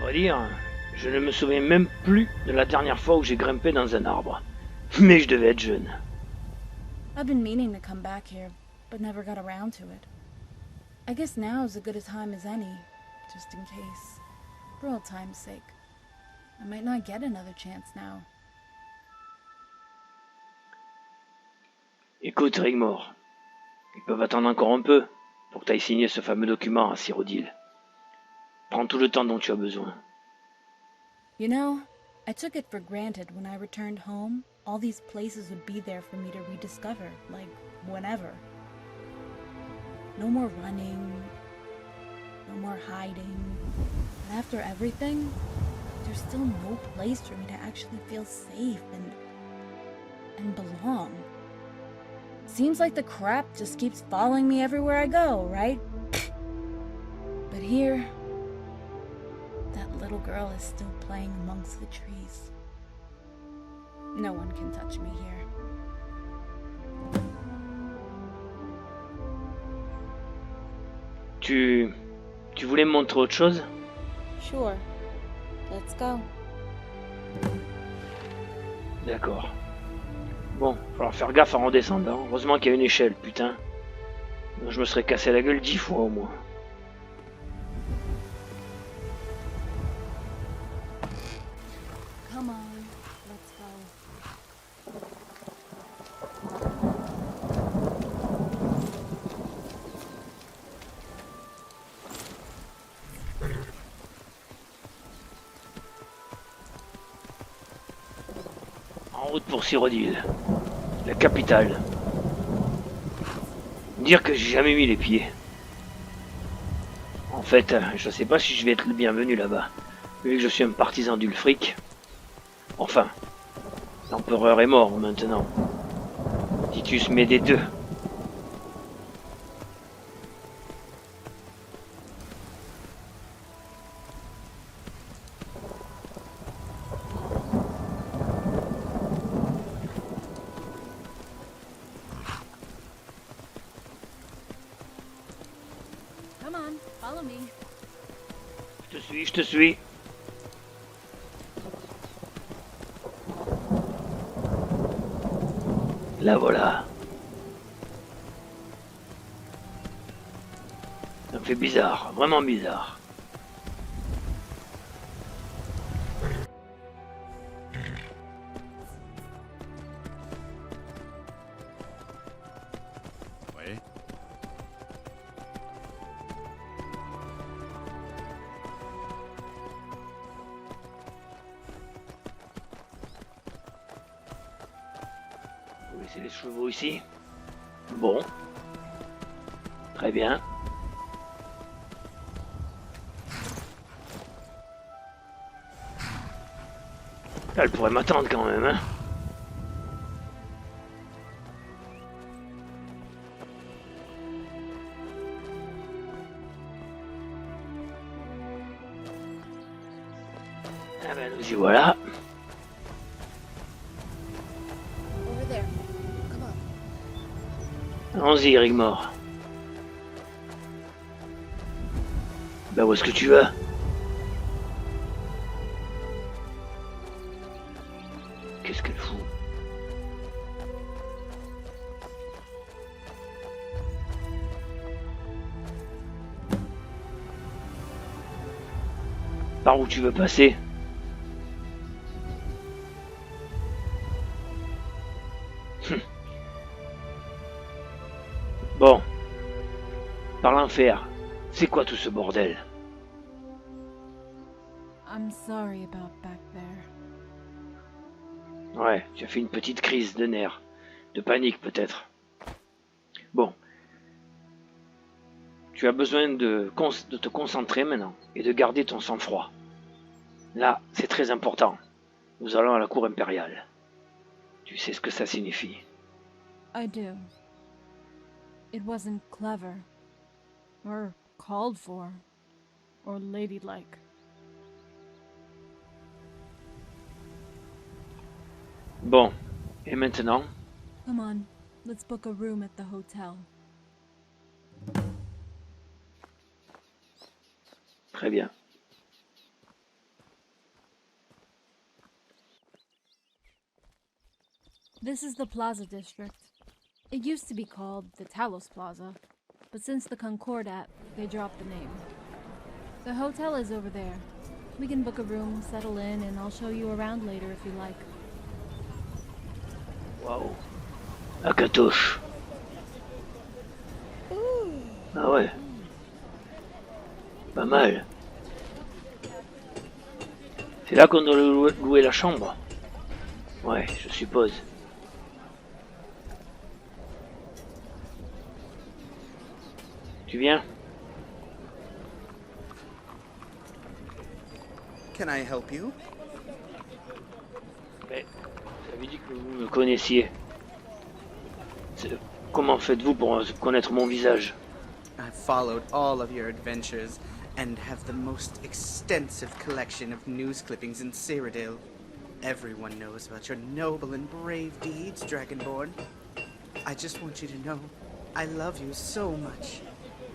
vrai dire, je ne me souviens même plus de la dernière fois où j'ai grimpé dans un arbre. Mais je devais être jeune. I've been meaning to come back here, but never got around to it. I guess now is as good a time as any, just in case. For old time's sake. I might not get another chance now. Écoute, Rigmor, ils peuvent attendre encore un peu pour que tu ailles signer ce fameux document à Cyrodiil. Prends tout le temps dont tu as besoin. You know, I took it for granted when I returned home, all these places would be there for me to rediscover, like whenever. No more running, no more hiding. But after everything, there's still no place for me to actually feel safe and belong. Seems like the crap just keeps following me everywhere I go, right? But here, that little girl is still playing amongst the trees. No one can touch me here. Tu voulais me montrer autre chose? Sure. Let's go. D'accord. Bon, falloir faire gaffe en redescendant. Heureusement qu'il y a une échelle, putain. Je me serais cassé la gueule 10 fois au moins. Come on, let's go. En route pour Cyrodiil, la capitale. Dire que j'ai jamais mis les pieds. En fait, je sais pas si je vais être le bienvenu là-bas, vu que je suis un partisan d'Ulfric. Enfin, l'empereur est mort maintenant. Titus met des deux. Come on, follow me. Je te suis. La voilà. Ça me fait bizarre, vraiment bizarre. Ouais. Vous laissez les chevaux ici. Bon. Très bien. Là, elle pourrait m'attendre quand même, hein. Ah ben nous y voilà. Over there. Come on. Allons-y, Rigmor. Ben où est-ce que tu vas? Qu'est-ce qu'elle fout? Par où tu veux passer? Bon. Par l'enfer. C'est quoi tout ce bordel? I'm sorry about back there. Ouais, tu as fait une petite crise de nerfs. De panique peut-être. Bon. Tu as besoin de te concentrer maintenant et de garder ton sang-froid. Là, c'est très important. Nous allons à la cour impériale. Tu sais ce que ça signifie. I do. It wasn't clever, or called for, or ladylike. Bon, et maintenant? Come on, let's book a room at the hotel. Très bien. This is the Plaza District. It used to be called the Talos Plaza, but since the Concordat, they dropped the name. The hotel is over there. We can book a room, settle in, and I'll show you around later if you like. Waouh. Akatosh. Ah ouais. Pas mal. C'est là qu'on doit louer la chambre. Ouais, je suppose. Tu viens? Can I help you? Mais, j'avais dit que vous me connaissiez. Comment faites-vous pour connaître mon visage? I've followed all of your adventures and have the most extensive collection of news clippings in Cyrodiil. Everyone knows about your noble and brave deeds, Dragonborn. I just want you to know, I love you so much.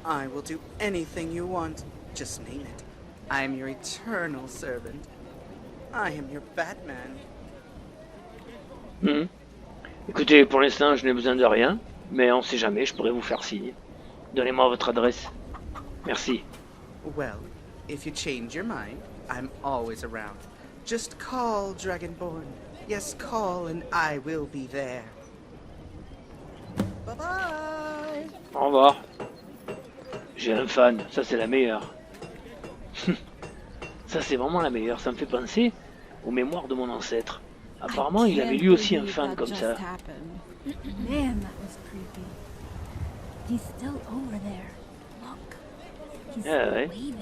I will do anything you want. Just name it. I am your eternal servant. I am your Batman. Écoutez, pour l'instant, je n'ai besoin de rien, mais on sait jamais, je pourrais vous faire signe. Donnez-moi votre adresse. Merci. Well, if you change your mind, I'm always around. Just call, Dragonborn. Yes, call and I will be there. Bye-bye! Au revoir. J'ai un fan, ça c'est la meilleure. Ça c'est vraiment la meilleure, ça me fait penser aux mémoires de mon ancêtre. Apparemment, il avait lui aussi un fan comme ça. Man, that was creepy. He's still over there. Look. He's Ouais. waving.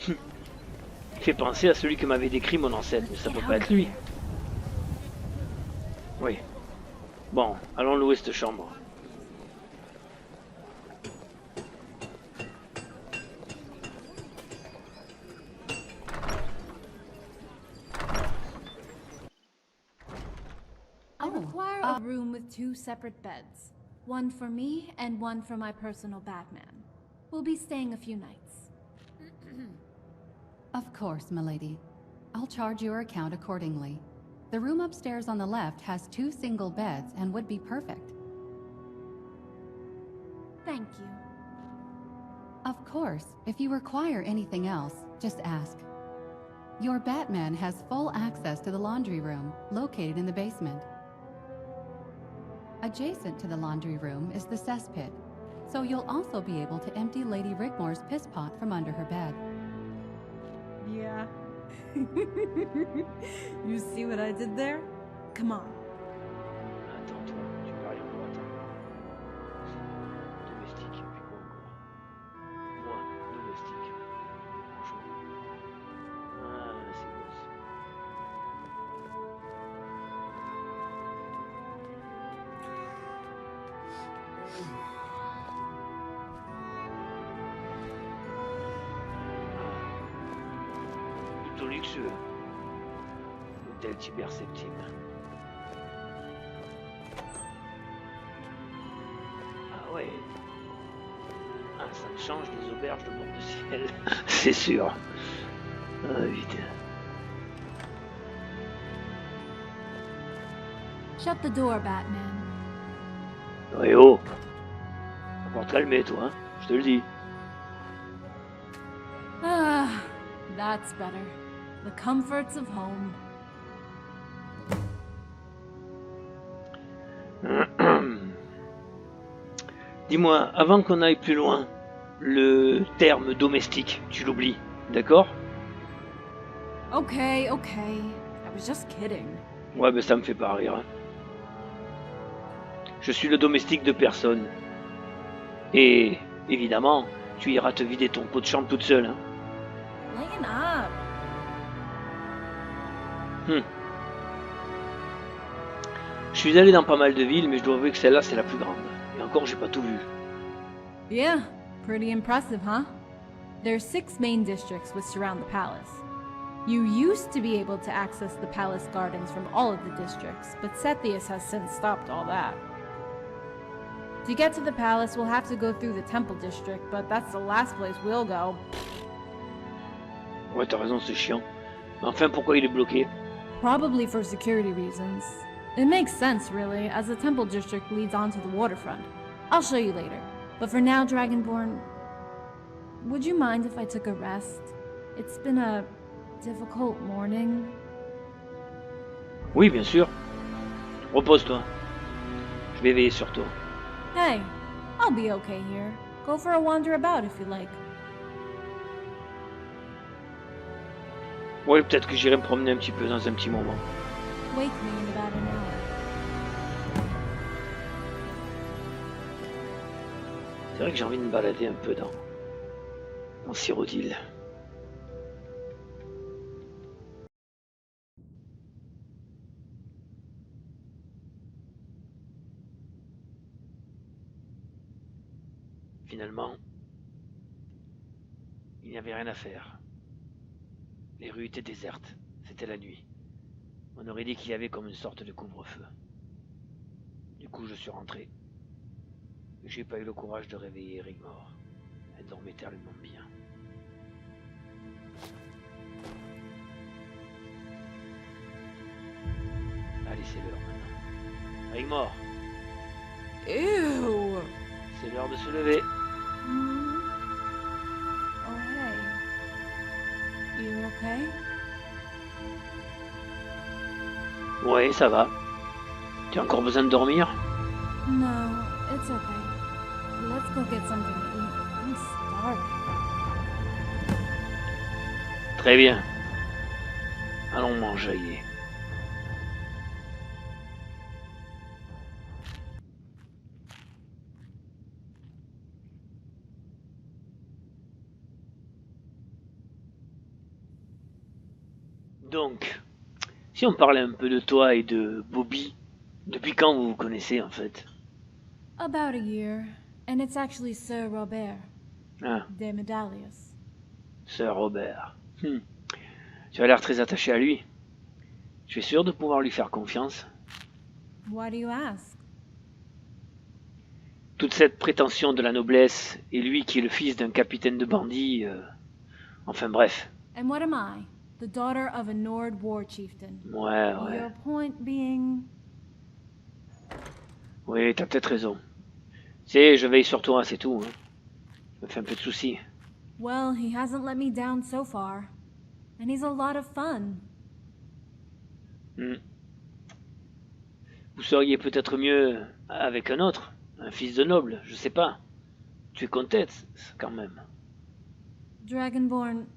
Il fait penser à celui que m'avait décrit mon ancêtre, mais ça peut pas être lui. Oui. Bon, allons louer cette chambre. I require a room with 2 separate beds. One for me and one for my personal Batman. We'll be staying a few nights. Of course, milady. I'll charge your account accordingly. The room upstairs on the left has 2 single beds and would be perfect. Thank you. Of course, if you require anything else, just ask. Your Batman has full access to the laundry room, located in the basement. Adjacent to the laundry room is the cesspit, so you'll also be able to empty Lady Rigmor's piss pot from under her bed. Yeah. You see what I did there? Come on. Attends, toi, tu peux rien pour attendre. Domestique, et puis quoi encore? Moi, domestique. Franchement. Ah, c'est beau. Plutôt luxueux. Hôtel Tiber Septime. Ah ouais. Ah, ça me change des auberges de bord de ciel. C'est sûr. Ah vite. Shut the door, Batman. Ouais oh. Encore te calmer toi, hein. Je te le dis. Ah, that's better. The comforts of home. Dis-moi, avant qu'on aille plus loin, le terme domestique, tu l'oublies, d'accord? Okay. I was just kidding. Ouais, ben ça me fait pas rire. Hein. Je suis le domestique de personne. Et, évidemment, tu iras te vider ton pot de chambre toute seule. Hein. Lighten up. Je suis allé dans pas mal de villes, mais je dois avouer que celle-là, c'est la plus grande. Et encore, j'ai pas tout vu. Yeah, pretty impressive, huh? There's 6 main districts which surround the palace. You used to be able to access the palace gardens from all of the districts, but Sethius has since stopped all that. To get to the palace, we'll have to go through the temple district, but that's the last place we'll go. Ouais, t'as raison, c'est chiant. Mais enfin, pourquoi il est bloqué? Probably for security reasons. It makes sense, really, as the temple district leads onto the waterfront. I'll show you later. But for now, Dragonborn, would you mind if I took a rest? It's been a difficult morning. Oui, bien sûr. Repose-toi. Je vais veiller sur toi. Hey, I'll be okay here. Go for a wander about if you like. Oui, peut-être que j'irai me promener un petit peu dans un petit moment. Wake me in about an hour. C'est vrai que j'ai envie de me balader un peu dans Cyrodiil. Finalement, il n'y avait rien à faire. Les rues étaient désertes, c'était la nuit. On aurait dit qu'il y avait comme une sorte de couvre-feu. Du coup, je suis rentré. J'ai pas eu le courage de réveiller Rigmor. Elle dormait tellement bien. Allez, c'est l'heure maintenant. Rigmor, Ew! c'est l'heure de se lever. Oh, hey. You okay? Ouais, ça va. Tu as encore besoin de dormir? No, it's okay. Let's go get something to eat. I'm starving. Très bien. Allons manger. Donc, si on parlait un peu de toi et de Bobby, depuis quand vous vous connaissez en fait? About a year, and it's actually Sir Robert Ah, de Medallius. Sir Robert. Tu as l'air très attaché à lui. Tu es sûr de pouvoir lui faire confiance? Why do you ask? Toute cette prétention de la noblesse, et lui qui est le fils d'un capitaine de bandits, enfin bref. And what am I? The daughter of a Nord war chieftain. Ouais, ouais. Your point being... Oui, t'as peut-être raison. Tu sais, je veille sur toi, c'est tout. Hein. Ça me fait un peu de soucis. Well, he hasn't let me down so far. And he's a lot of fun. Vous seriez peut-être mieux avec un autre, un fils de noble, je sais pas. Tu es comtesse, quand même. Dragonborn,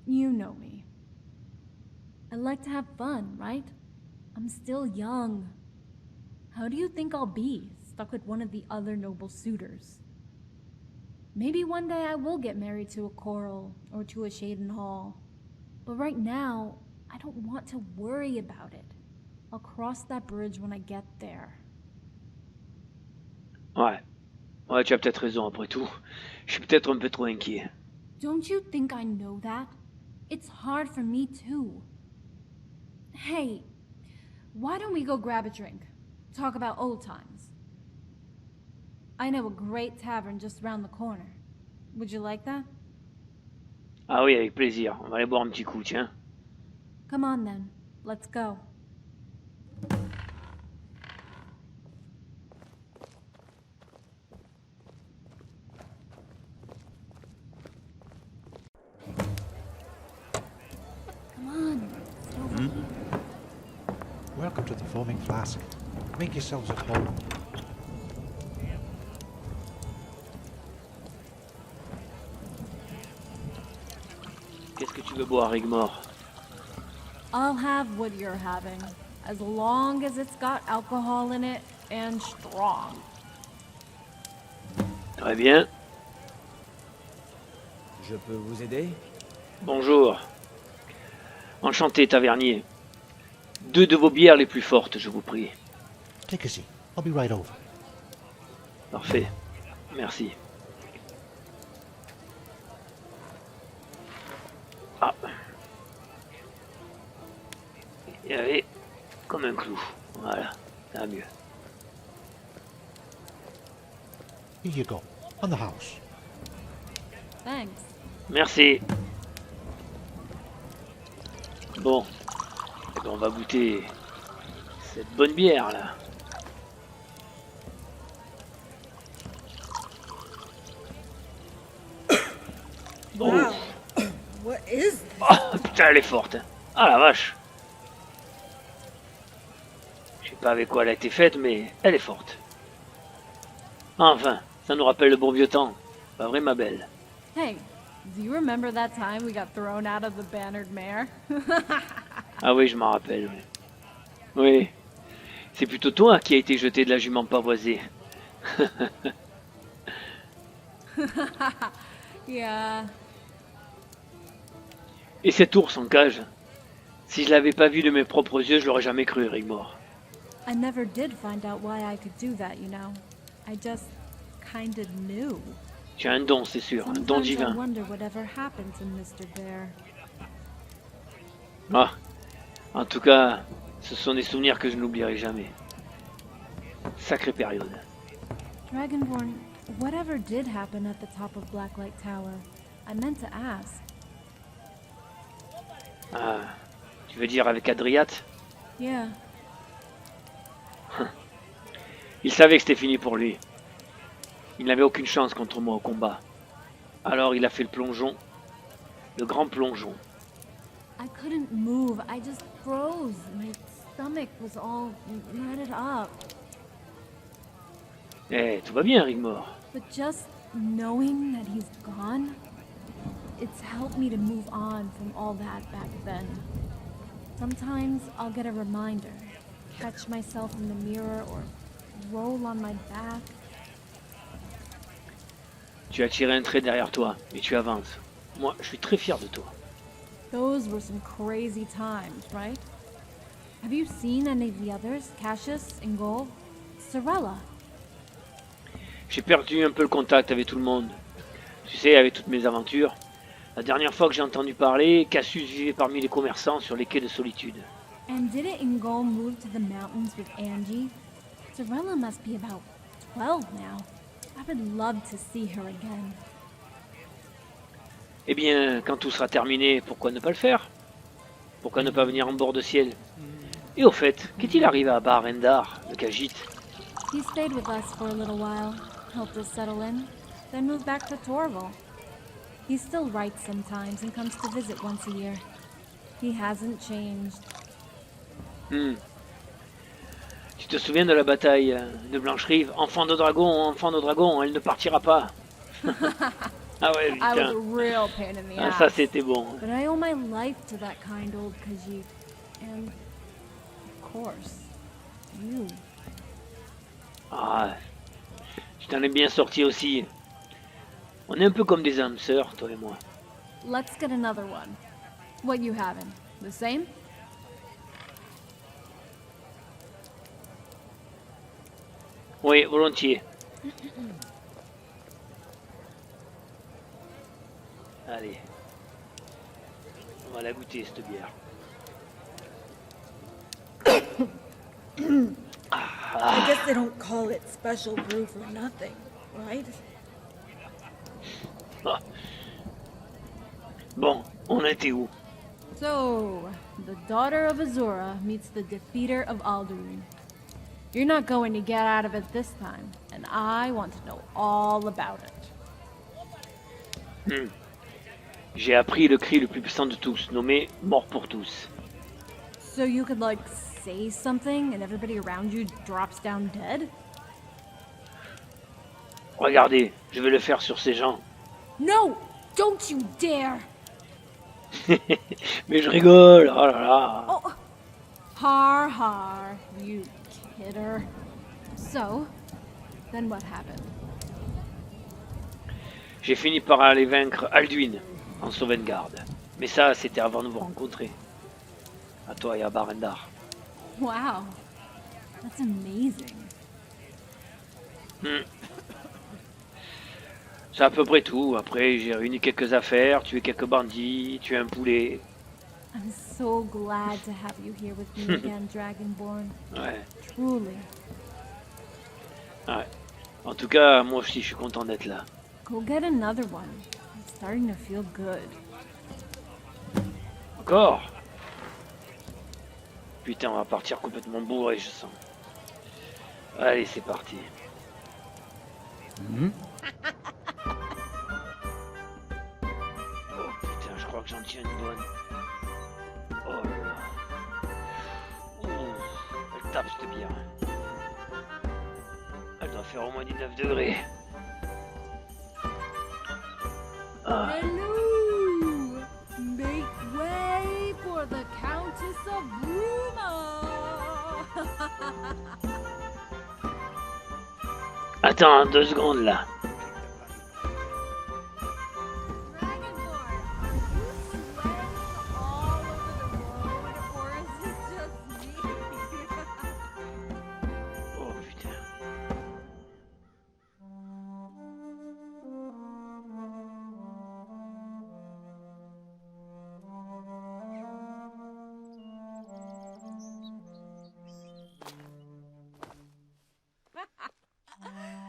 you know me. I like to have fun, right? I'm still young. How do you think I'll be, stuck with one of the other noble suitors? Maybe one day I will get married to a Coral or to a Shaden Hall. But right now, I don't want to worry about it. I'll cross that bridge when I get there. Ouais. Ouais, tu as peut-être raison après tout. Je suis peut-être un peu trop inquiet. Don't you think I know that? It's hard for me too. Hey, why don't we go grab a drink? Talk about old times. I know a great tavern just around the corner. Would you like that? Ah oui, avec plaisir. On va aller boire un petit coup, tiens. Come on then, let's go. Come on, it's over here. Welcome to the Foaming Flask. Make yourselves at home. Qu'est-ce que tu veux boire, Rigmor? I'll have what you're having, as long as it's got alcohol in it and strong. Très bien. Je peux vous aider? Bonjour. Enchanté, tavernier. 2 de vos bières les plus fortes, je vous prie. Take a seat. I'll be right over. Parfait. Merci. Ah. Il y avait comme un clou. Voilà, ça va mieux. Here you go. On the house. Thanks. Merci. Bon. Eh On va goûter cette bonne bière là. Oh. Wow. What is this? Oh, putain, elle est forte. Hein. Ah la vache. Je sais pas avec quoi elle a été faite, mais elle est forte. Enfin, ça nous rappelle le bon vieux temps. Pas vrai, ma belle? Hey, do you remember that time we got thrown out of the bannered mare? Ah oui, je m'en rappelle. Oui. Oui. C'est plutôt toi qui a été jeté de la jument pavoisée. Yeah. Et cet ours en cage. Si je l'avais pas vu de mes propres yeux, je l'aurais jamais cru, Rigmor. I never did find out why I could do that, you know. I just kind of knew. Tu as un don, c'est sûr, un don Sometimes I divin. wonder whatever happens in Mr. Bear. Ah, en tout cas, ce sont des souvenirs que je n'oublierai jamais. Sacrée période. Dragonborn, whatever did happen at the top of Blacklight Tower? I meant to ask. Ah, tu veux dire avec Adriat? Yeah. Il savait que c'était fini pour lui. Il n'avait aucune chance contre moi au combat. Alors il a fait le plongeon. Le grand plongeon. I couldn't move. I just froze. My stomach was all knotted up. Eh, tout va bien, Rigmor. But just knowing that he's gone, it's helped me to move on from all that back then. Sometimes I'll get a reminder, catch myself in the mirror or roll on my back. Tu as tiré un trait derrière toi, et tu avances. Moi, je suis très fier de toi. Those were some crazy times, right? Have you seen any of the others? Cassius, Ingol, Sorella? J'ai perdu un peu le contact avec tout le monde. Tu sais, avec toutes mes aventures. La dernière fois que j'ai entendu parler, Cassius vivait parmi les commerçants sur les quais de Solitude. And didn't Ingol move to the mountains with Angie? Sorella must be about 12 now. I would love to see her again. Eh bien, quand tout sera terminé, pourquoi ne pas le faire? Pourquoi ne pas venir en bord de ciel? Et au fait, qu'est-il arrivé à Barendar, le Khajiit? He stayed with us for a little while, helped us settle in, then moved back to Torval. He still writes sometimes and comes to visit once a year. He hasn't changed. Tu te souviens de la bataille de Blancherive? Enfant de dragon, elle ne partira pas. Ah ouais, I was putain. a real pain in the Ah, ass. ça c'était bon. But I owe my life to that kind old Khajiit. And, of course, you. Ah, tu t'en es bien sorti aussi. On est un peu comme des âmes sœurs, toi et moi. Let's get another one. What you having? The same? Oui, volontiers. Allez. On va la goûter, cette bière. I guess they don't call it special brew for nothing, right? Ah. Bon, on était où? So, the daughter of Azura meets the defeater of Alduin. You're not going to get out of it this time, and I want to know all about it. J'ai appris le cri le plus puissant de tous, nommé Mort pour tous. So you could, like, say something and everybody around you drops down dead? Regardez, je vais le faire sur ces gens. No! Don't you dare! Mais je rigole, oh là là. Oh! Har har, you kidder. So, then what happened? J'ai fini par aller vaincre Alduin en sauvegarde. Mais ça, c'était avant de vous rencontrer. À toi et à Barendar. Wow. That's amazing. C'est à peu près tout. Après, j'ai réuni quelques affaires, tué quelques bandits, tué un poulet. I'm so glad to have you here with me again, Dragonborn. Ouais, Truly. ouais. En tout cas, moi aussi, je suis content d'être là. Go get another one. I'm starting to feel good. Encore? Putain, on va partir complètement bourré, je sens. Allez, c'est parti. Oh putain, je crois que j'en tiens une bonne. Oh là là. Elle tape cette bière. Elle doit faire au moins 19 degrés. Ah. Hello! Make way for the Countess of Bruma! Attends, 2 secondes là. Dragonborn, are you sweating all over the road, or is it just me? Oh putain.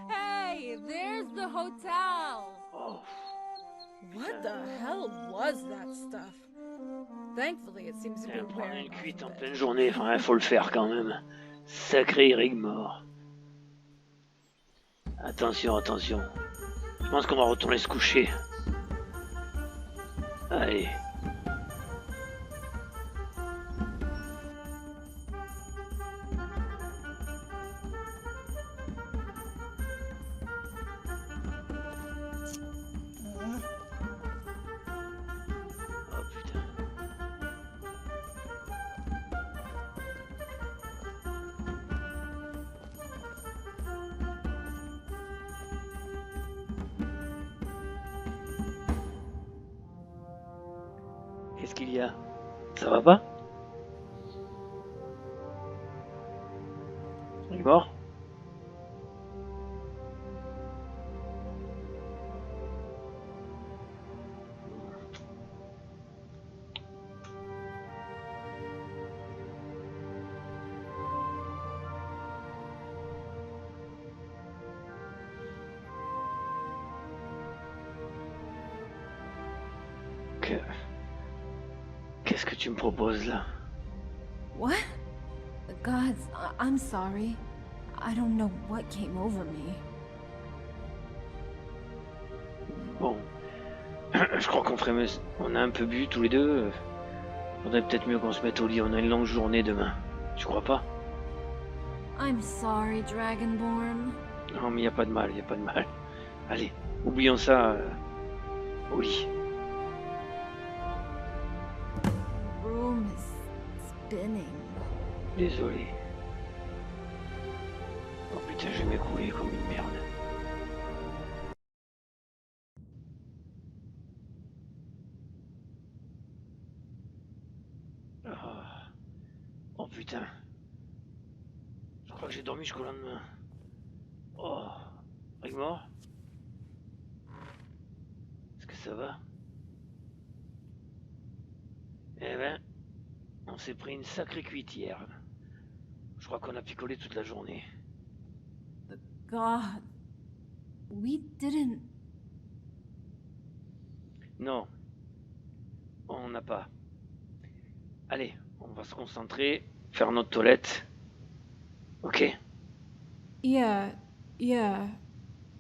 Hey, there's the hotel! Oh. What the hell was that stuff? Thankfully, it seems to be Prendre wearing une off cuite a en bit. pleine journée, enfin, il faut le faire quand même. Sacré Rigmor. Attention, attention. Je pense qu'on va retourner se coucher. Allez. Oh putain. Qu'est-ce qu'il y a? Ça va pas? Rigmor? Qu'est-ce que tu me proposes là? What? The gods, I'm sorry. I don't know what came over me. Bon, je crois qu'on ferait mieux. On a un peu bu tous les deux. Faudrait peut-être mieux qu'on se mette au lit. On a une longue journée demain. Tu crois pas? I'm sorry, Dragonborn. Non, mais y a pas de mal, y a pas de mal. Allez, oublions ça au lit. The room is spinning. Désolé. Oh putain, je vais m'écrouler comme une merde. Oh putain. Je crois que j'ai dormi jusqu'au lendemain. Oh. Rigmor? Est-ce que ça va? Eh ben, on s'est pris une sacrée cuite hier. Je crois qu'on a picolé toute la journée. God. We didn't. Non. On n'a pas. Allez, on va se concentrer, faire notre toilette. Ok? Yeah.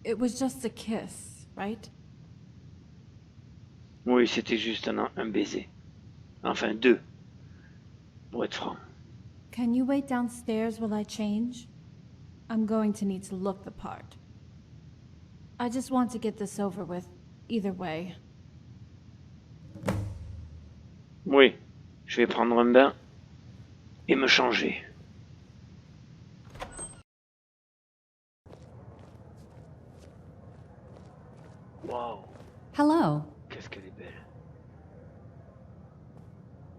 It was just a kiss, right? Oui, c'était juste un baiser. Enfin, 2. Pour être franc. Can you wait downstairs while I change? I'm going to need to look the part. I just want to get this over with, either way. Oui, je vais prendre un bain et me changer. Waouh, Hello. qu'est-ce qu'elle est belle.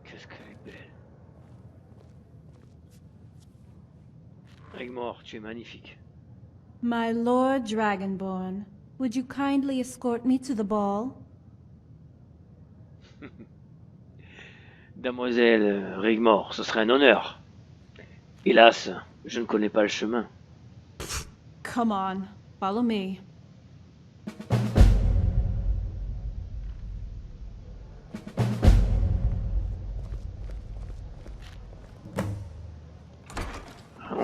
Qu'est-ce qu'elle est belle. Rigmor, tu es magnifique. My Lord Dragonborn, would you kindly escort me to the ball? Damoiselle Rigmor, ce serait un honneur. Hélas, je ne connais pas le chemin. Come on, follow me.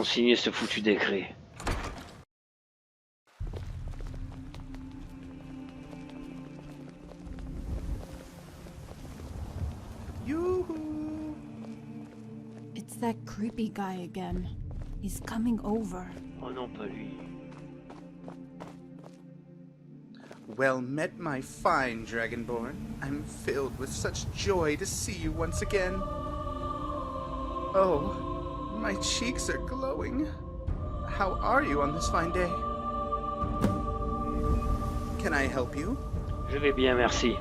signer ce foutu décret. Yoo-hoo! It's that creepy guy again. He's coming over. Oh non, pas lui. Well met, my fine Dragonborn. I'm filled with such joy to see you once again. Oh, my cheeks are glowing. How are you on this fine day? Can I help you? Je vais bien, merci.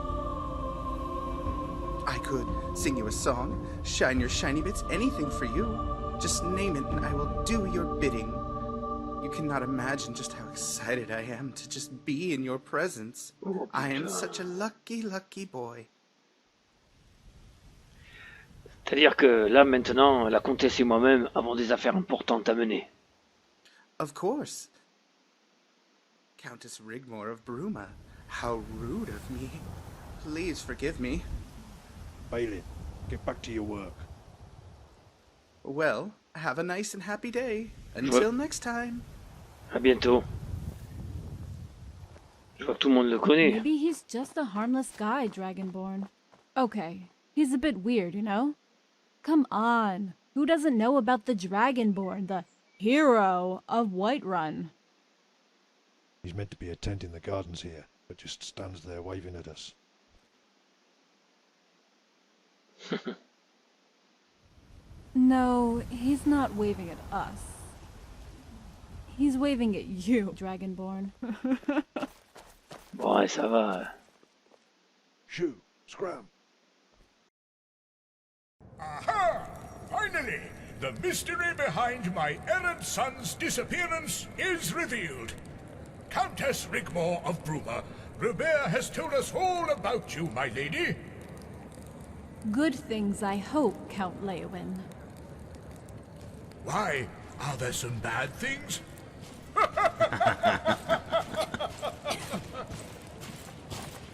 I could sing you a song, shine your shiny bits, anything for you. Just name it and I will do your bidding. You cannot imagine just how excited I am to just be in your presence. Oh, I am such a lucky, lucky boy. C'est-à-dire que là, maintenant, la comtesse et moi-même avons des affaires importantes à mener. Of course. Countess Rigmor of Bruma. How rude of me. Please forgive me. Balin, get back to your work. Well, have a nice and happy day. Until next time. À bientôt. Je vois que tout le monde le connaît. Maybe he's just a harmless guy, Dragonborn. Okay, he's a bit weird, you know? Come on, who doesn't know about the Dragonborn, the hero of Whiterun? He's meant to be attending the gardens here, but just stands there waving at us. No, he's not waving at us. He's waving at you, Dragonborn. Bon, ouais, ça va. Shoo, scram. Aha! Finally, the mystery behind my errant son's disappearance is revealed. Countess Rigmor of Bruma, Robert has told us all about you, my lady. Good things, I hope, Count Leowin. Why, are there some bad things?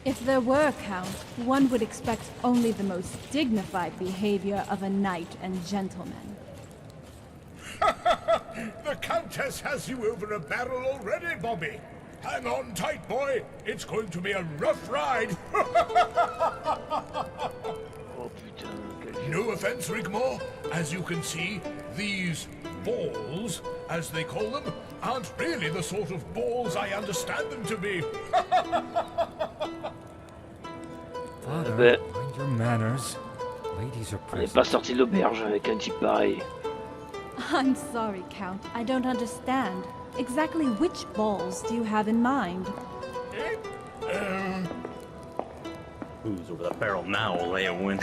If there were, Count, one would expect only the most dignified behavior of a knight and gentleman. The Countess has you over a barrel already, Bobby. Hang on tight, boy. It's going to be a rough ride. Oh putain, quel No offense, Rigmor. As you can see, these balls, as they call them, aren't really the sort of balls I understand them to be. Father, ben, mind your manners. Ladies are on n'est present. pas sorti de l'auberge avec un type pareil. I'm sorry, Count. I don't understand. Exactly which balls do you have in mind? Who's over the barrel now, Leowin?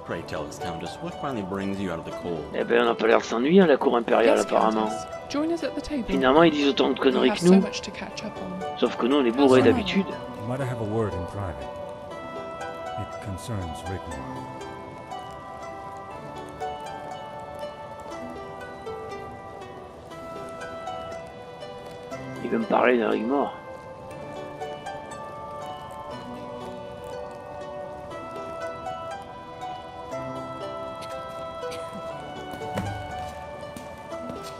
Pray tell us, Countess, what finally brings you out of the cold? Eh ben, on n'a pas l'air de s'ennuyer à la cour impériale, apparemment. Join us at the table. Finalement, ils disent autant de We conneries have que so nous. much to catch up on. Sauf que nous, on est bourrés d'habitude. Might I have a word in private? It concerns Rigmor. Il veut me parler d'un Rigmor.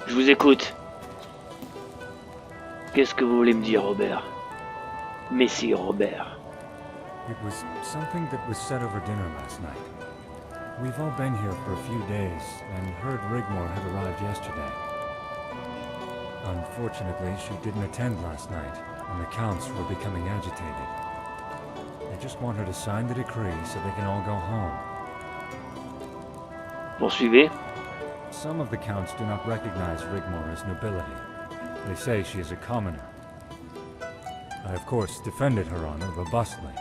Je vous écoute. Qu'est-ce que vous voulez me dire, Robert? Messire Robert. It was something that was said over dinner last night. We've all been here for a few days and heard Rigmor had arrived yesterday. Unfortunately, she didn't attend last night, and the counts were becoming agitated. They just want her to sign the decree so they can all go home. Poursuivez. Some of the counts do not recognize Rigmor as nobility. They say she is a commoner. I, of course, defended her honor robustly.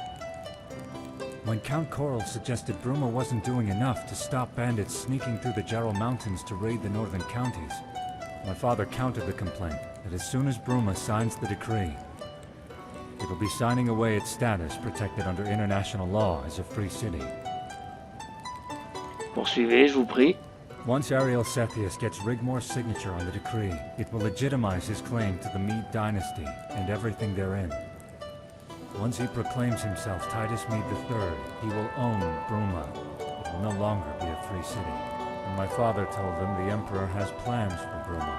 When Count Coral suggested Bruma wasn't doing enough to stop bandits sneaking through the Jarl Mountains to raid the northern counties, my father countered the complaint that as soon as Bruma signs the decree, it will be signing away its status protected under international law as a free city. Poursuivez, je vous prie. Once Ariel Sethius gets Rigmor's signature on the decree, it will legitimize his claim to the Mede dynasty and everything therein. Once he proclaims himself Titus Mede III, he will own Bruma. It will no longer be a free city. And my father told them the Emperor has plans for Bruma,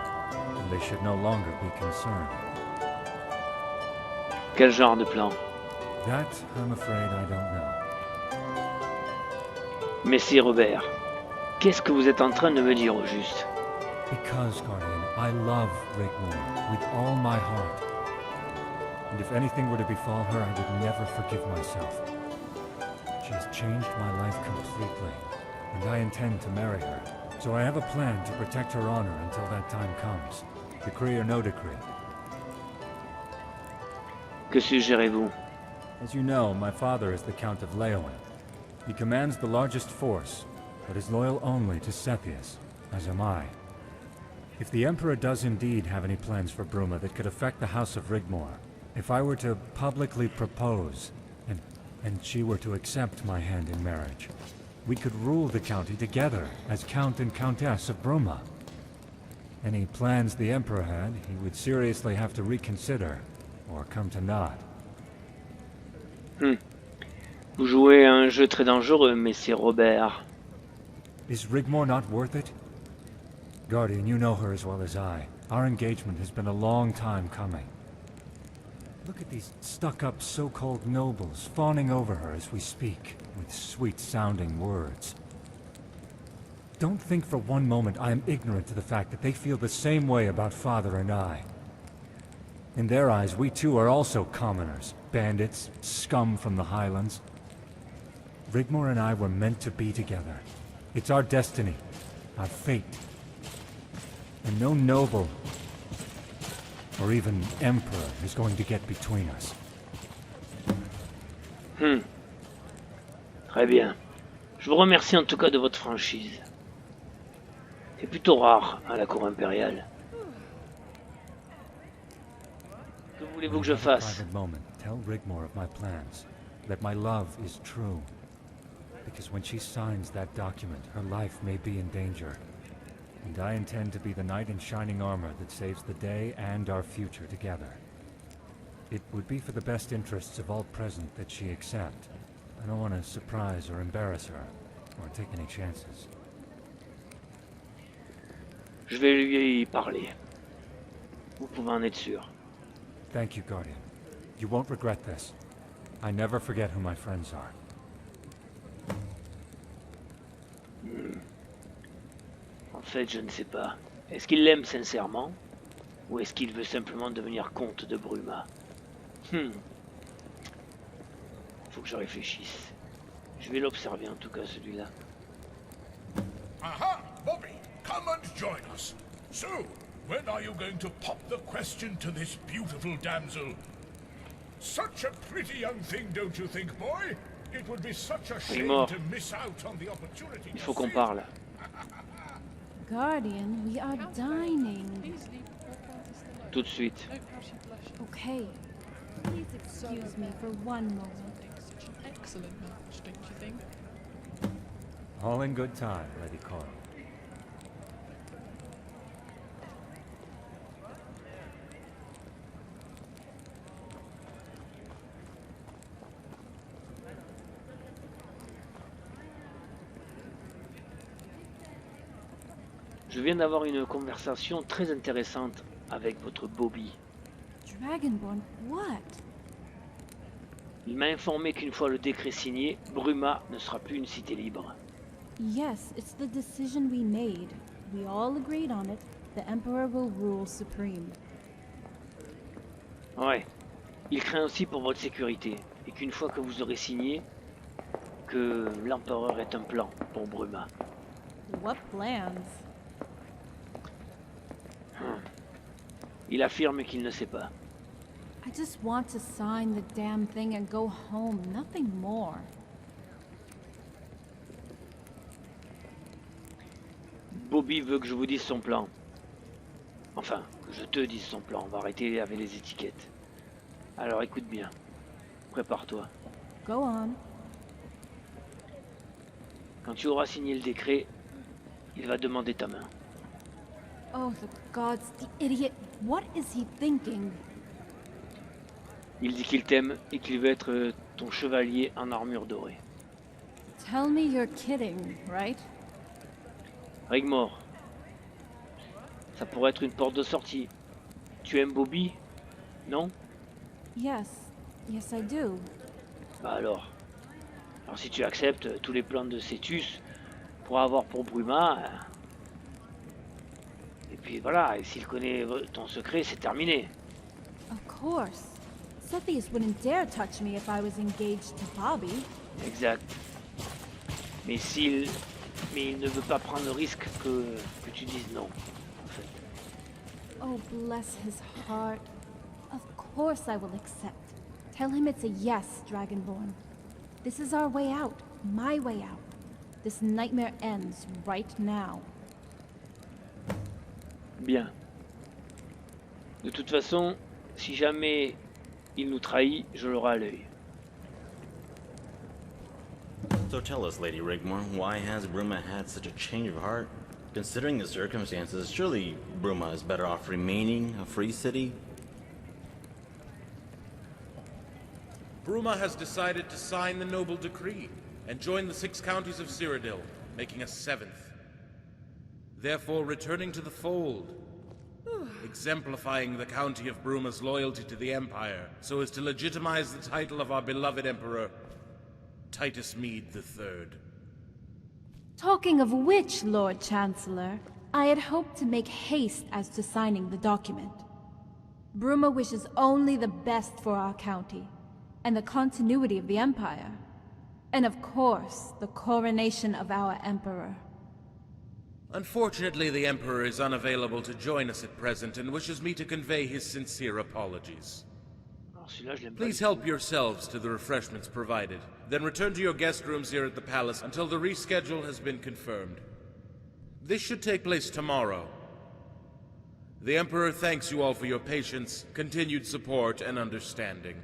and they should no longer be concerned. Quel genre de plan? That, I'm afraid, I don't know. Messire Robert, qu'est-ce que vous êtes en train de me dire au juste? Because, Guardian, I love Rigmor with all my heart. And if anything were to befall her, I would never forgive myself. She has changed my life completely, and I intend to marry her. So I have a plan to protect her honor until that time comes. Decree or no decree. Que suggérez-vous? As you know, my father is the Count of Leowen. He commands the largest force, but is loyal only to Cepheus, as am I. If the Emperor does indeed have any plans for Bruma that could affect the House of Rigmor, if I were to publicly propose, and she were to accept my hand in marriage, we could rule the county together as Count and Countess of Bruma. Any plans the Emperor had, he would seriously have to reconsider, or come to naught. Vous jouez à un jeu très dangereux, Messire Robert. Is Rigmor not worth it? Guardian, you know her as well as I. Our engagement has been a long time coming. Look at these stuck-up so-called nobles fawning over her as we speak, with sweet-sounding words. Don't think for one moment I am ignorant to the fact that they feel the same way about Father and I. In their eyes, we too are also commoners, bandits, scum from the Highlands. Rigmor and I were meant to be together. It's our destiny, our fate. And no noble, or even emperor, is going to get between us. Très bien. Je vous remercie en tout cas de votre franchise. C'est plutôt rare à la cour impériale. Que voulez-vous que je fasse? Private moment, tell Rigmor of my plans, that my love is true. Because when she signs that document, her life may be in danger. And I intend to be the knight in shining armor that saves the day and our future together. It would be for the best interests of all present that she accept. I don't want to surprise or embarrass her, or take any chances. Je vais lui parler. Vous pouvez en être sûr. Thank you, Guardian. You won't regret this. I never forget who my friends are. En fait, je ne sais pas. Est-ce qu'il l'aime sincèrement? Ou est-ce qu'il veut simplement devenir comte de Bruma? Faut que je réfléchisse. Je vais l'observer en tout cas, celui-là. Aha, Bobby, come and join us. So, when are you going to pop the question to this beautiful damsel? Such a pretty young thing, don't you think, boy? It would be such a shame Rigmor, to miss out on the opportunity. il faut qu'on parle. Guardian, we are dining. Tout de suite. Okay. Please excuse me for one moment. Such an excellent match, don't you think? All in good time, Lady Coral. Je viens d'avoir une conversation très intéressante avec votre Bobby. Dragonborn, what? Il m'a informé qu'une fois le décret signé, Bruma ne sera plus une cité libre. Yes, it's the decision we made. We all agreed on it. The Emperor will rule supreme. Ouais. Il craint aussi pour votre sécurité, et qu'une fois que vous aurez signé, que l'empereur ait un plan pour Bruma. What plans? Il affirme qu'il ne sait pas. I just want to sign the damn thing and go home, nothing more. Bobby veut que je vous dise son plan. Enfin, que je te dise son plan. On va arrêter avec les étiquettes. Alors écoute bien. Prépare-toi. Go on. Quand tu auras signé le décret, il va demander ta main. Oh, the gods, the idiot. What is he thinking? Il dit qu'il t'aime et qu'il veut être ton chevalier en armure dorée. Tell me you're kidding, right? Rigmor, ça pourrait être une porte de sortie. Tu aimes Bobby? Non? Yes. Yes, I do. Bah alors. Alors si tu acceptes tous les plans de Cétus pour avoir pour Bruma, et puis voilà, et s'il connaît ton secret, c'est terminé. Of course. Cepheus wouldn't dare touch me if I was engaged to Bobby. Exact. Mais il ne veut pas prendre le risque que tu dises non, en fait. Oh, bless his heart. Of course I will accept. Tell him it's a yes, Dragonborn. This is our way out. My way out. This nightmare ends right now. Bien. De toute façon, si jamais il nous trahit, je l'aurai à l'œil. So tell us, Lady Rigmor, why has Bruma had such a change of heart? Considering the circumstances, surely Bruma is better off remaining a free city? Bruma has decided to sign the noble decree and join the 6 counties of Cyrodiil, making a 7th. Therefore returning to the fold, exemplifying the county of Bruma's loyalty to the Empire, so as to legitimize the title of our beloved Emperor, Titus Mede III. Talking of which, Lord Chancellor, I had hoped to make haste as to signing the document. Bruma wishes only the best for our county, and the continuity of the Empire. And of course, the coronation of our Emperor. Unfortunately, the Emperor is unavailable to join us at present and wishes me to convey his sincere apologies. Please help yourselves to the refreshments provided, then return to your guest rooms here at the palace until the reschedule has been confirmed. This should take place tomorrow. The Emperor thanks you all for your patience, continued support, and understanding.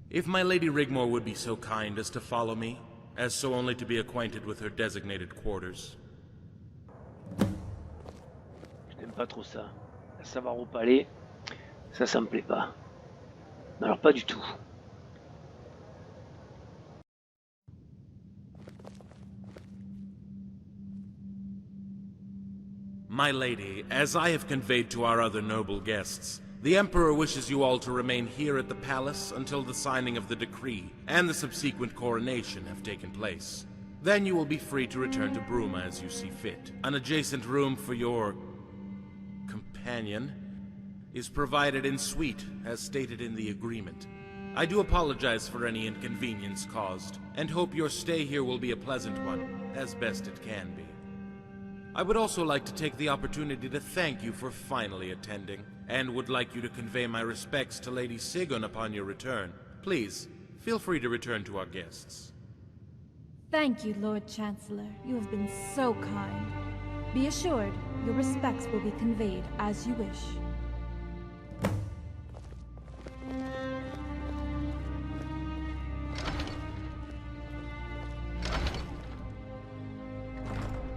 If my Lady Rigmor would be so kind as to follow me, as so only to be acquainted with her designated quarters. J'aime pas trop ça. Savoir au palais, ça me plaît pas. Alors pas du tout. My lady, as I have conveyed to our other noble guests, the Emperor wishes you all to remain here at the palace until the signing of the decree and the subsequent coronation have taken place. Then you will be free to return to Bruma as you see fit. An adjacent room for your companion is provided in suite, as stated in the agreement. I do apologize for any inconvenience caused, and hope your stay here will be a pleasant one, as best it can be. I would also like to take the opportunity to thank you for finally attending, and would like you to convey my respects to Lady Sigun upon your return. Please, feel free to return to our guests. Thank you, Lord Chancellor. You have been so kind. Be assured, your respects will be conveyed as you wish.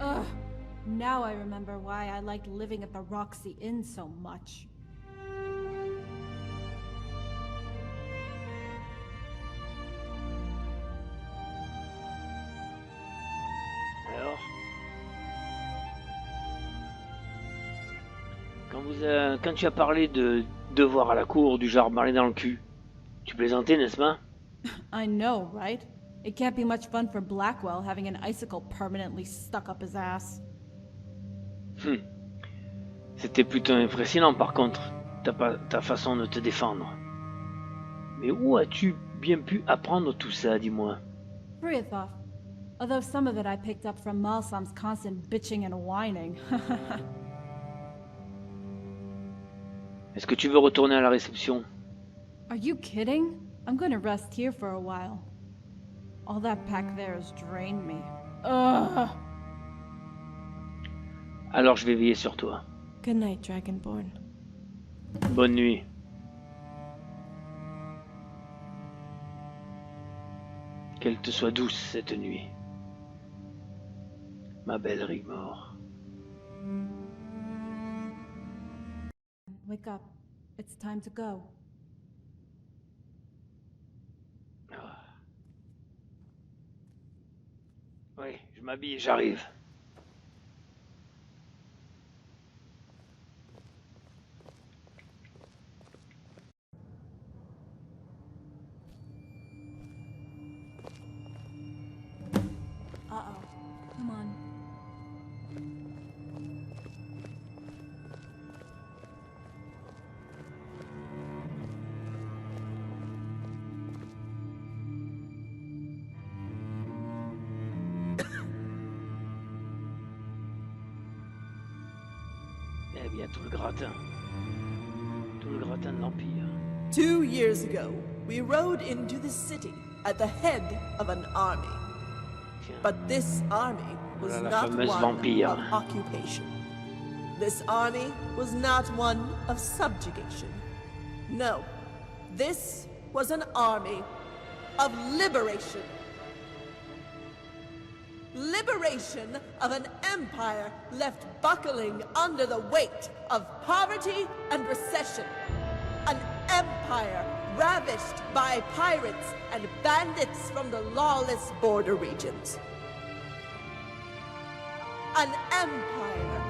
Ugh. Now I remember why I liked living at the Roxy Inn so much. Alors, quand tu as parlé de devoir à la cour, du genre marler dans le cul, tu plaisantais, n'est-ce pas? I know, right? It can't be much fun for Blackwell having an icicle permanently stuck up his ass. C'était plutôt impressionnant par contre, ta façon de te défendre. Mais où as-tu bien pu apprendre tout ça, dis-moi? Briathoff. Although some of it I picked up from Malsam's constant bitching and whining. Est-ce que tu veux retourner à la réception? Are you kidding? I'm gonna rest here for a while. All that back there has drained me. Ugh. Alors je vais veiller sur toi. Good night, Dragonborn. Bonne nuit. Qu'elle te soit douce cette nuit, ma belle Rigmor. Wake up. It's time to go. m'habille, j'arrive. Uh-oh. Come on. Eh bien, tout le gratin. Tout le gratin de l'Empire. 2 years ago, we rode into the city at the head of an army. Tiens. But this army was Voilà la not fameuse one vampire. of occupation. This army was not one of subjugation. No, this was an army of liberation. Liberation of an empire left buckling under the weight of poverty and recession. An empire ravished by pirates and bandits from the lawless border regions. An empire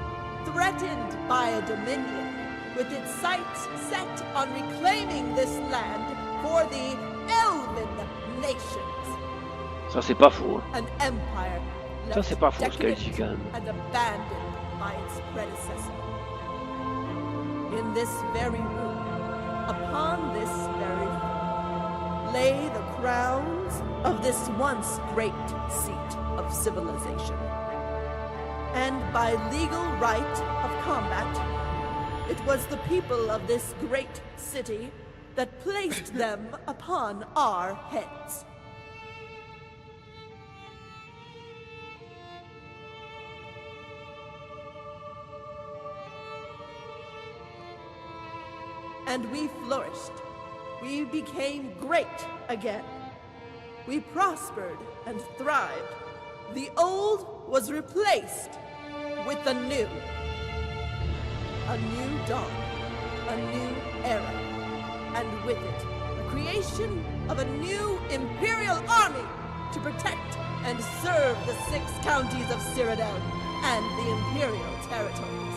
threatened by a dominion with its sights set on reclaiming this land for the Elven nations. Ça, c'est pas faux. An empire Ça, c'est pas faux, ce qu'elle dit, quand decadent même. and abandoned by its predecessor. In this very room, upon this very room, lay the crowns of this once great seat of civilization. And by legal right of combat, it was the people of this great city that placed them upon our heads. And we flourished. We became great again. We prospered and thrived. The old was replaced with the new. A new dawn, a new era, and with it, the creation of a new imperial army to protect and serve the 6 counties of Cyrodiil and the imperial territories.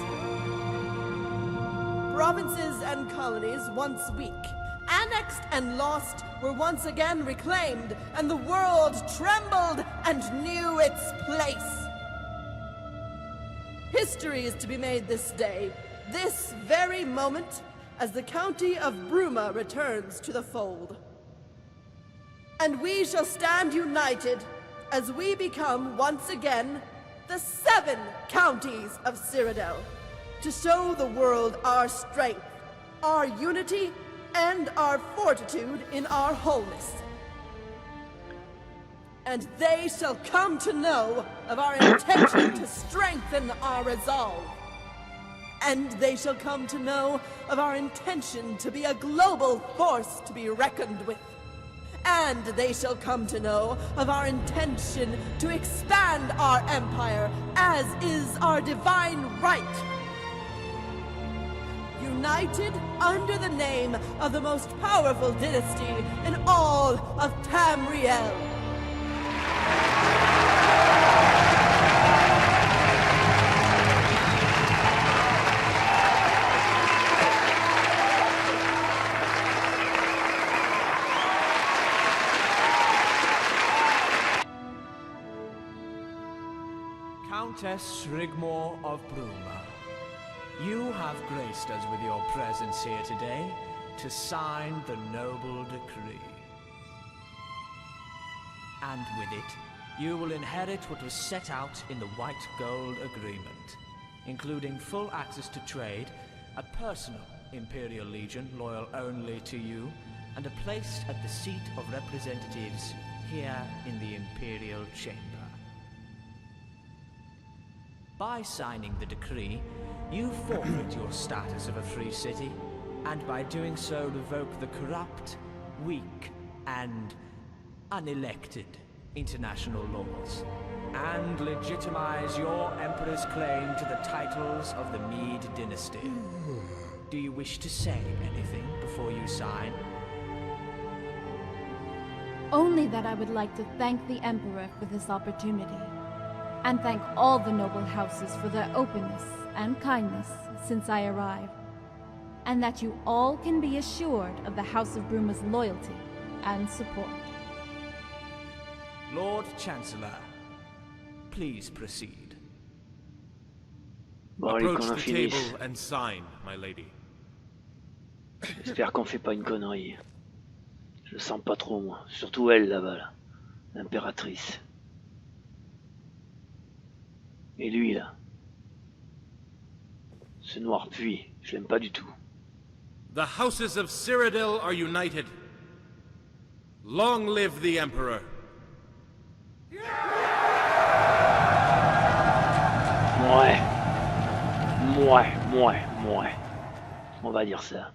Provinces and colonies, once weak, annexed and lost, were once again reclaimed, and the world trembled and knew its place. History is to be made this day, this very moment, as the county of Bruma returns to the fold. And we shall stand united as we become once again the 7 counties of Cyrodiil, to show the world our strength, our unity, and our fortitude in our wholeness. And they shall come to know of our intention to strengthen our resolve. And they shall come to know of our intention to be a global force to be reckoned with. And they shall come to know of our intention to expand our empire, as is our divine right. United under the name of the most powerful dynasty in all of Tamriel. Countess Rigmor of Bruma, you have graced us with your presence here today to sign the noble decree. And with it, you will inherit what was set out in the White Gold Agreement, including full access to trade, a personal Imperial Legion loyal only to you, and a place at the seat of representatives here in the Imperial Chamber. By signing the decree, you forfeit your status of a free city, and by doing so revoke the corrupt, weak, and unelected international laws, and legitimize your emperor's claim to the titles of the Mede dynasty. Do you wish to say anything before you sign? Only that I would like to thank the Emperor for this opportunity. and thank all the noble houses for their openness and kindness since I arrived, and that you all can be assured of the House of Bruma's loyalty and support. Lord Chancellor, please proceed. Bon, allez, Approach qu'on en the finisse. table and sign, my lady. J'espère qu'on fait pas une connerie. Je le sens pas trop, moi. Surtout elle, là-bas, là. L'impératrice. Et lui, là. Ce noir puits, je l'aime pas du tout. The houses of Cyrodiil are united. Long live the Emperor. Ouais. On va dire ça.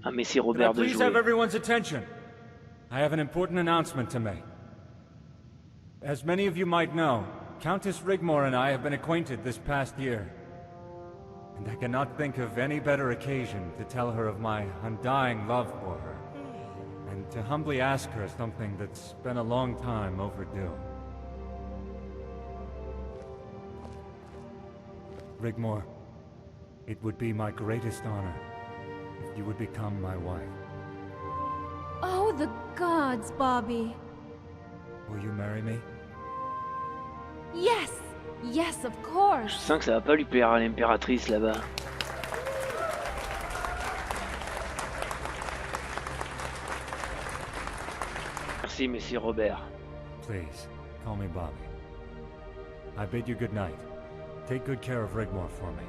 Ah, mais c'est Can I Robert de please have jouer. everyone's attention? I have an important announcement to make. As many of you might know, Countess Rigmor and I have been acquainted this past year. And I cannot think of any better occasion to tell her of my undying love for her, and to humbly ask her something that's been a long time overdue. Rigmor, it would be my greatest honor if you would become my wife. Oh, the gods, Bobby. Will you marry me? Yes! Yes, of Je course! sens que ça va pas lui plaire à l'impératrice là-bas. Merci, Monsieur Robert. Please, call me Bobby. I bid you good night. Take good care of Rigmor for me.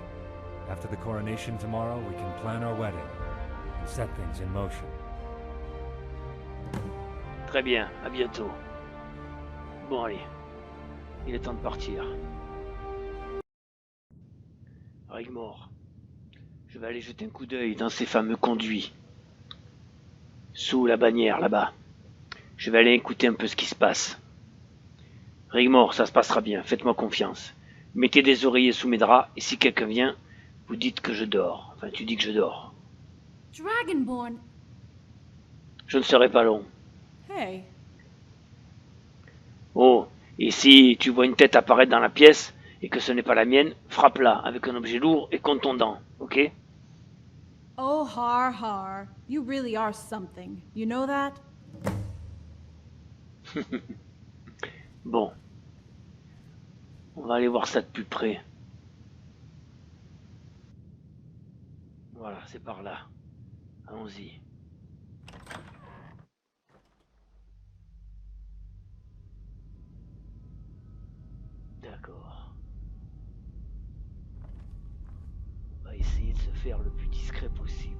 After the coronation tomorrow, we can plan our wedding and set things in motion. Très bien, à bientôt. Bon, allez. Il est temps de partir. Rigmor. Je vais aller jeter un coup d'œil dans ces fameux conduits. Sous la bannière, là-bas. Je vais aller écouter un peu ce qui se passe. Rigmor, ça se passera bien, faites-moi confiance. Mettez des oreillers sous mes draps, et si quelqu'un vient, vous dites que je dors. Enfin, tu dis que je dors. Dragonborn. Je ne serai pas long. Hey. Oh, et si tu vois une tête apparaître dans la pièce, et que ce n'est pas la mienne, frappe-la avec un objet lourd et contondant, ok? Oh, har har. You really are something. You know that? Bon. On va aller voir ça de plus près. Voilà, c'est par là. Allons-y. D'accord. On va essayer de se faire le plus discret possible.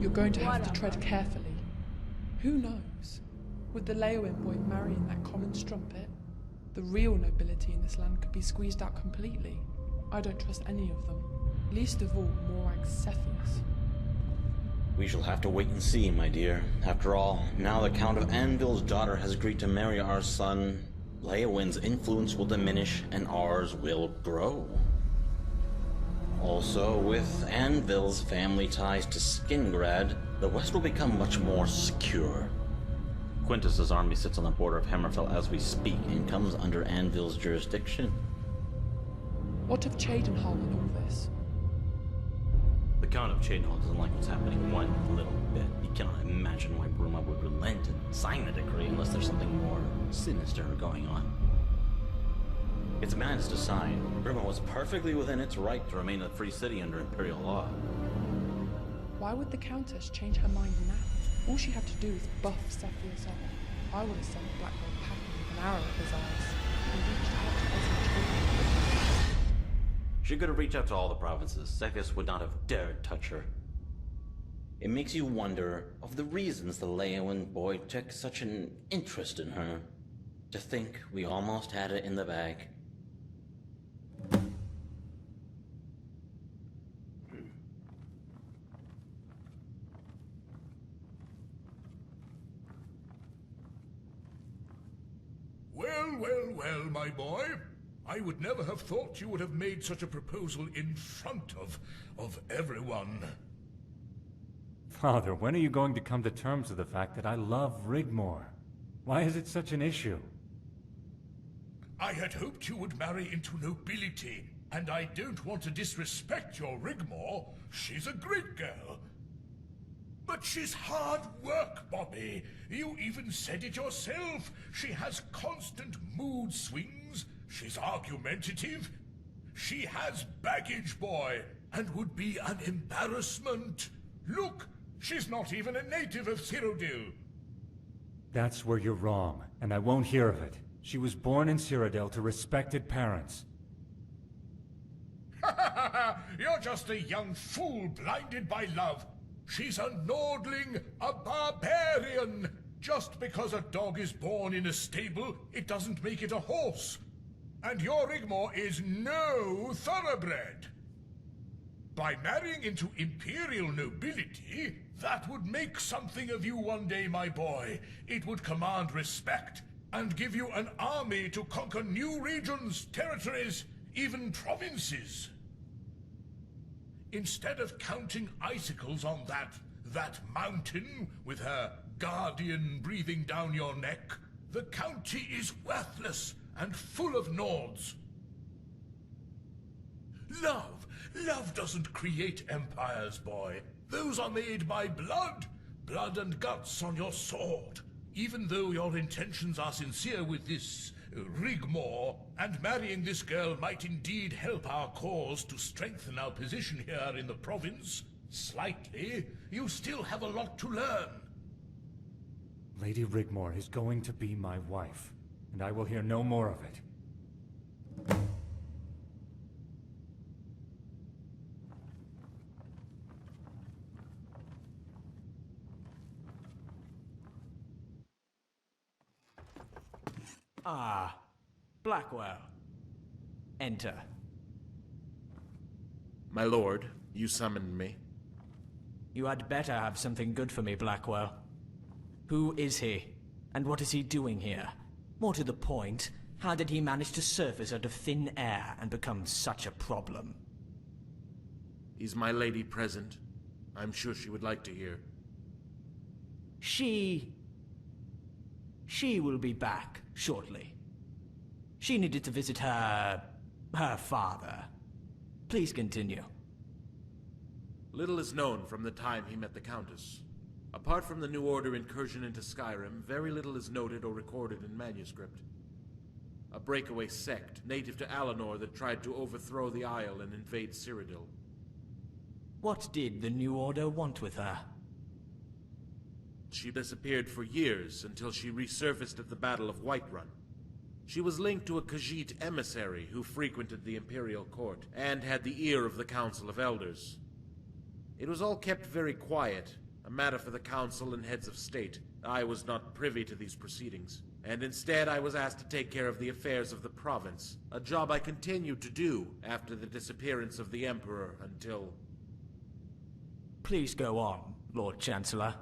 You're going to have to tread carefully. Who knows? With the Leowin boy marrying that common strumpet, the real nobility in this land could be squeezed out completely. I don't trust any of them. Least of all, Morag's Cephalus. We shall have to wait and see, my dear. After all, now the Count of Anvil's daughter has agreed to marry our son, Leowin's influence will diminish and ours will grow. Also, with Anvil's family ties to Skingrad, the West will become much more secure. Quintus's army sits on the border of Hammerfell as we speak and comes under Anvil's jurisdiction. What of Cheydinhal in all this? The Count of Cheydinhal doesn't like what's happening one little bit. He cannot imagine why Bruma would relent and sign the decree unless there's something more sinister going on. It's man's to sign. Bruma was perfectly within its right to remain a free city under Imperial law. Why would the Countess change her mind now? All she had to do was buff Cephalus up. I would have sent Blackwell packing with an arrow at his eyes and reached out to Ezra. She could have reached out to all the provinces. Cephalus would not have dared touch her. It makes you wonder of the reasons the Leowin boy took such an interest in her. To think we almost had it in the bag. Well, Well, my boy. I would never have thought you would have made such a proposal in front of everyone. Father, when are you going to come to terms with the fact that I love Rigmor? Why is it such an issue? I had hoped you would marry into nobility, and I don't want to disrespect your Rigmor. She's a great girl. But she's hard work, Bobby. You even said it yourself. She has constant mood swings. She's argumentative. She has baggage, boy, and would be an embarrassment. Look, she's not even a native of Cyrodiil. That's where you're wrong, and I won't hear of it. She was born in Cyrodiil to respected parents. You're just a young fool blinded by love. She's a Nordling, a barbarian. Just because a dog is born in a stable, it doesn't make it a horse. And your Rigmor is no thoroughbred. By marrying into imperial nobility, that would make something of you one day, my boy. It would command respect, and give you an army to conquer new regions, territories, even provinces. Instead of counting icicles on that mountain with her guardian breathing down your neck, the county is worthless and full of Nords. Love doesn't create empires, boy. Those are made by blood and guts on your sword. Even though your intentions are sincere with this Rigmor, and marrying this girl might indeed help our cause to strengthen our position here in the province, slightly, you still have a lot to learn. Lady Rigmor is going to be my wife, and I will hear no more of it. Ah, Blackwell. Enter. My lord, you summoned me. You had better have something good for me, Blackwell. Who is he? And what is he doing here? More to the point, how did he manage to surface out of thin air and become such a problem? Is my lady present? I'm sure she would like to hear. She will be back shortly. She needed to visit her father. Please continue. Little is known from the time he met the Countess. Apart from the New Order incursion into Skyrim, very little is noted or recorded in manuscript. A breakaway sect, native to Alinor, that tried to overthrow the Isle and invade Cyrodiil. What did the New Order want with her? She disappeared for years until she resurfaced at the Battle of Whiterun. She was linked to a Khajiit emissary who frequented the Imperial Court and had the ear of the Council of Elders. It was all kept very quiet, a matter for the Council and heads of state. I was not privy to these proceedings, and instead I was asked to take care of the affairs of the province, a job I continued to do after the disappearance of the Emperor until... Please go on, Lord Chancellor.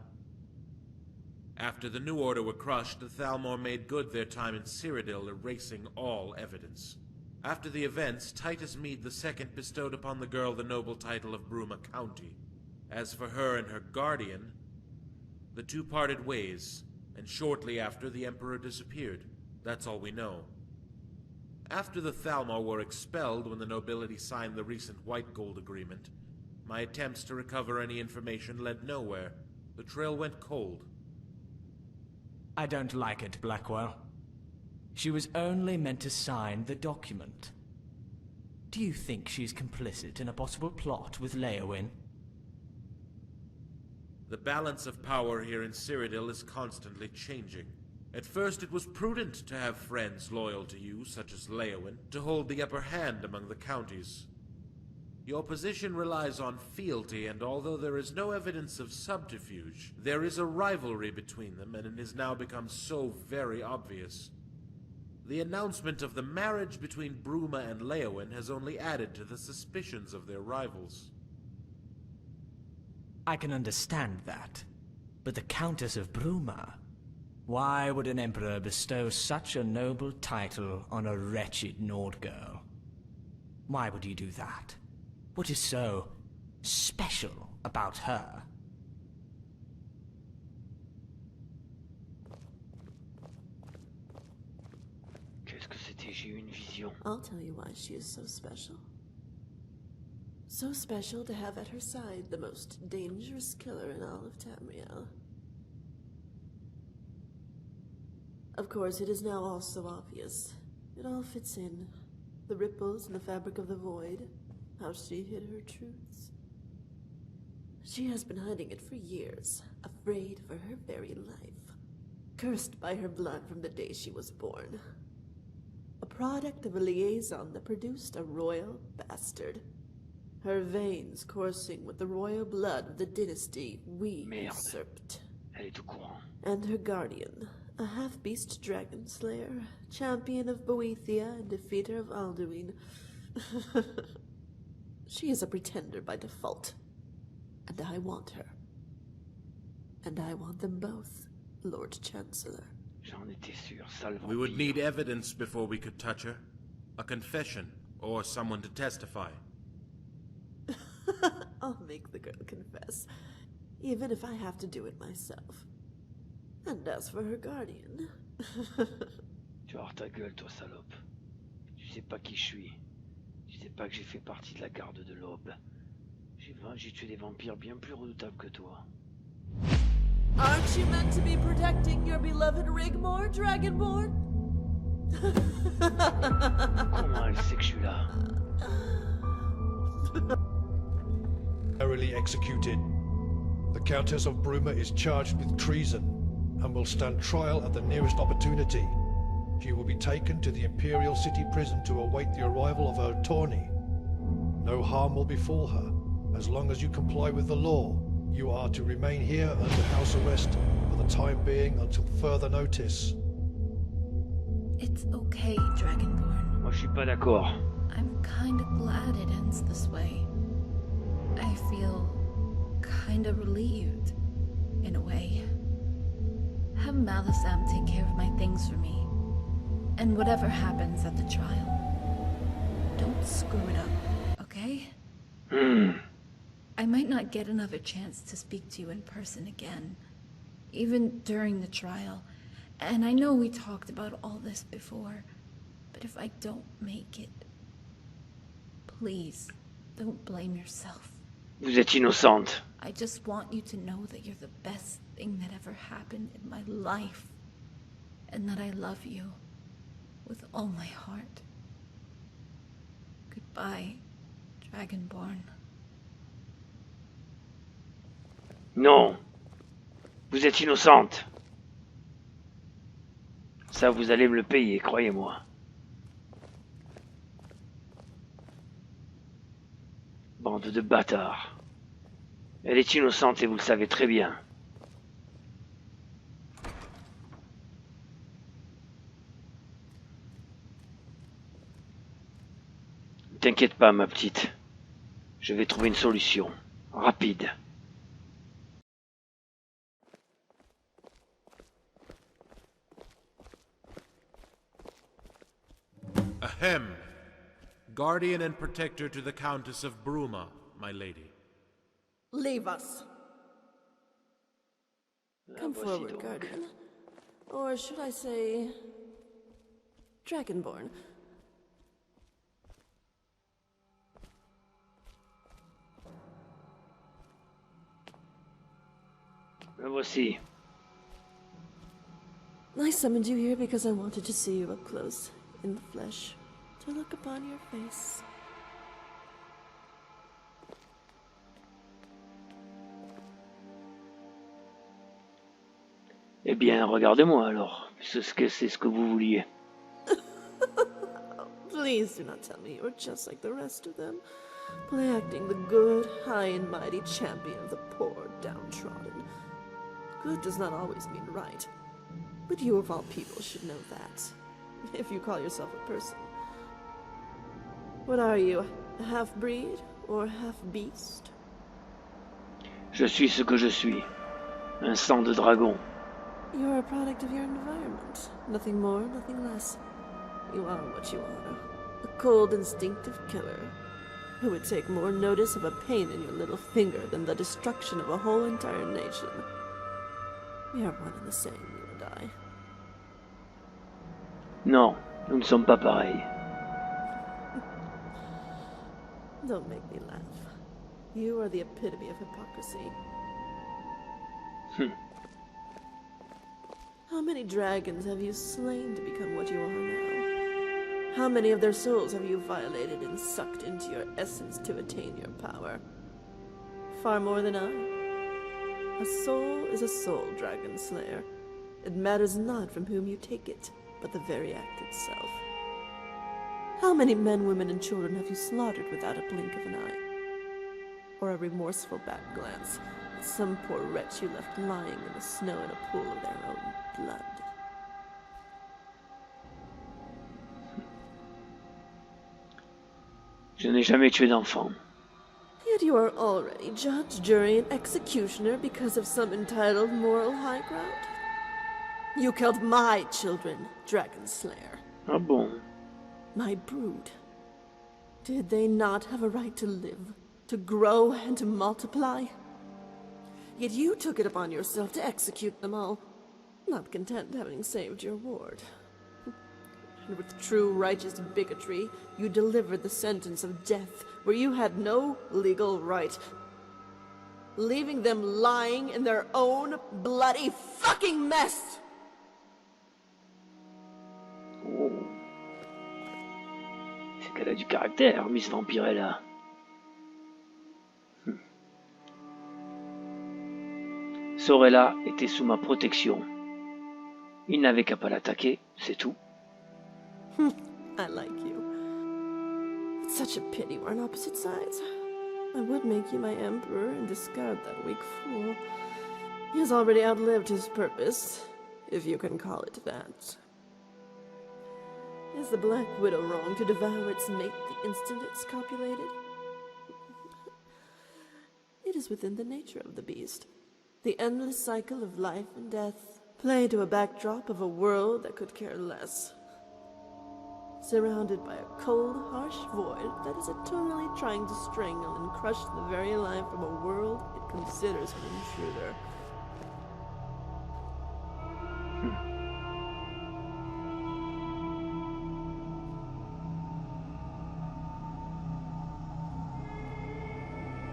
After the New Order were crushed, the Thalmor made good their time in Cyrodiil, erasing all evidence. After the events, Titus Mede II bestowed upon the girl the noble title of Bruma County. As for her and her guardian, the two parted ways, and shortly after the Emperor disappeared. That's all we know. After the Thalmor were expelled when the nobility signed the recent White Gold Agreement, my attempts to recover any information led nowhere. The trail went cold. I don't like it, Blackwell. She was only meant to sign the document. Do you think she's complicit in a possible plot with Leowyn? The balance of power here in Cyrodiil is constantly changing. At first it was prudent to have friends loyal to you, such as Leowyn, to hold the upper hand among the counties. Your position relies on fealty, and although there is no evidence of subterfuge, there is a rivalry between them, and it has now become so very obvious. The announcement of the marriage between Bruma and Leowyn has only added to the suspicions of their rivals. I can understand that, but the Countess of Bruma... Why would an emperor bestow such a noble title on a wretched Nord girl? Why would you do that? What is so special about her? Qu'est-ce que c'était? J'ai eu une vision. I'll tell you why she is so special. So special to have at her side the most dangerous killer in all of Tamriel. Of course, it is now all so obvious. It all fits in. The ripples in the fabric of the void. How she hid her truths. She has been hiding it for years, afraid for her very life. Cursed by her blood from the day she was born. A product of a liaison that produced a royal bastard. Her veins coursing with the royal blood of the dynasty we usurped. Elle est au courant. And her guardian, a half-beast dragon slayer, champion of Boethia and defeater of Alduin. She is a pretender by default. And I want her. And I want them both, Lord Chancellor. J'en étais sûr, sale We would vampire. need evidence before we could touch her. A confession, or someone to testify. I'll make the girl confess, even if I have to do it myself. And as for her guardian... Tu vas avoir ta gueule, toi, salope. Tu sais pas qui je suis. Tu sais pas que j'ai fait partie de la garde de l'Aube. J'ai tué des vampires bien plus redoutables que toi. Aren't you meant to be protecting your beloved Rigmor, Dragonborn? Comment elle sait que je suis là? Summarily executed. The Countess of Bruma is charged with treason and will stand trial at the nearest opportunity. She will be taken to the Imperial City prison to await the arrival of her attorney. No harm will befall her. As long as you comply with the law, you are to remain here under house arrest for the time being until further notice. It's okay, Dragonborn. Moi, je suis pas d'accord. I'm kinda glad it ends this way. I feel kinda relieved, in a way. Have Malisam take care of my things for me. And whatever happens at the trial, don't screw it up, okay? I might not get another chance to speak to you in person again, even during the trial. And I know we talked about all this before, but if I don't make it, please don't blame yourself. Vous êtes innocente. I just want you to know that you're the best thing that ever happened in my life, and that I love you with all my heart. Goodbye, Dragonborn. Non. Vous êtes innocente. Ça, vous allez me le payer, croyez-moi. Bande de bâtards. Elle est innocente et vous le savez très bien. Ne t'inquiète pas, ma petite. Je vais trouver une solution. Rapide. Ahem. Guardian and protector to the Countess of Bruma, my lady. Leave us. Come forward, Guardian. Or should I say... Dragonborn. Me voici. I summoned you here because I wanted to see you up close, in the flesh, to look upon your face. Eh bien, regardez-moi alors. C'est ce que vous vouliez. Please do not tell me you're just like the rest of them, play acting the good, high and mighty champion of the poor, downtrodden. Good does not always mean right, but you of all people should know that, if you call yourself a person. What are you, a half-breed or half-beast? Je suis ce que je suis. Un sang de dragon. You're a product of your environment. Nothing more, nothing less. You are what you are. A cold, instinctive killer who would take more notice of a pain in your little finger than the destruction of a whole entire nation. We are one and the same, you and I. Non, nous ne sommes pas pareils. Don't make me laugh. You are the epitome of hypocrisy. How many dragons have you slain to become what you are now? How many of their souls have you violated and sucked into your essence to attain your power? Far more than I. A soul is a soul, Dragon Slayer. It matters not from whom you take it, but the very act itself. How many men, women, and children have you slaughtered without a blink of an eye? Or a remorseful back glance at some poor wretch you left lying in the snow in a pool of their own blood? Je n'ai jamais tué d'enfant. Yet you are already judge, jury, and executioner because of some entitled moral high ground. You killed my children, Dragon Slayer. Ah bon? My brood. Did they not have a right to live, to grow, and to multiply? Yet you took it upon yourself to execute them all, not content having saved your ward. And with true righteous bigotry, you delivered the sentence of death where you had no legal right, leaving them lying in their own bloody fucking mess! Oh. C'est qu'elle a du caractère, Miss Vampirella. Sorella était sous ma protection. Il n'avait qu'à pas l'attaquer, c'est tout. I like you. It's such a pity we're on opposite sides. I would make you my emperor and discard that weak fool. He has already outlived his purpose, if you can call it that. Is the Black Widow wrong to devour its mate the instant it's copulated? It is within the nature of the beast. The endless cycle of life and death, played to a backdrop of a world that could care less. Surrounded by a cold, harsh void that is eternally trying to strangle and crush the very life from a world it considers an intruder.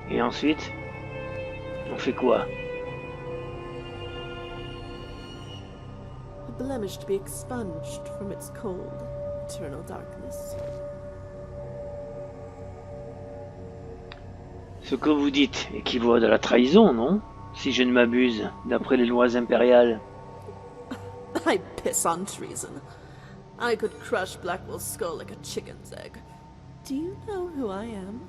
Et ensuite, on fait quoi? A blemish to be expunged from its cold, eternal darkness. Ce que vous dites équivaut à de la trahison, non? Si je ne m'abuse, d'après les lois impériales. I piss on treason. I could crush Blackwell's skull like a chicken's egg. Do you know who I am?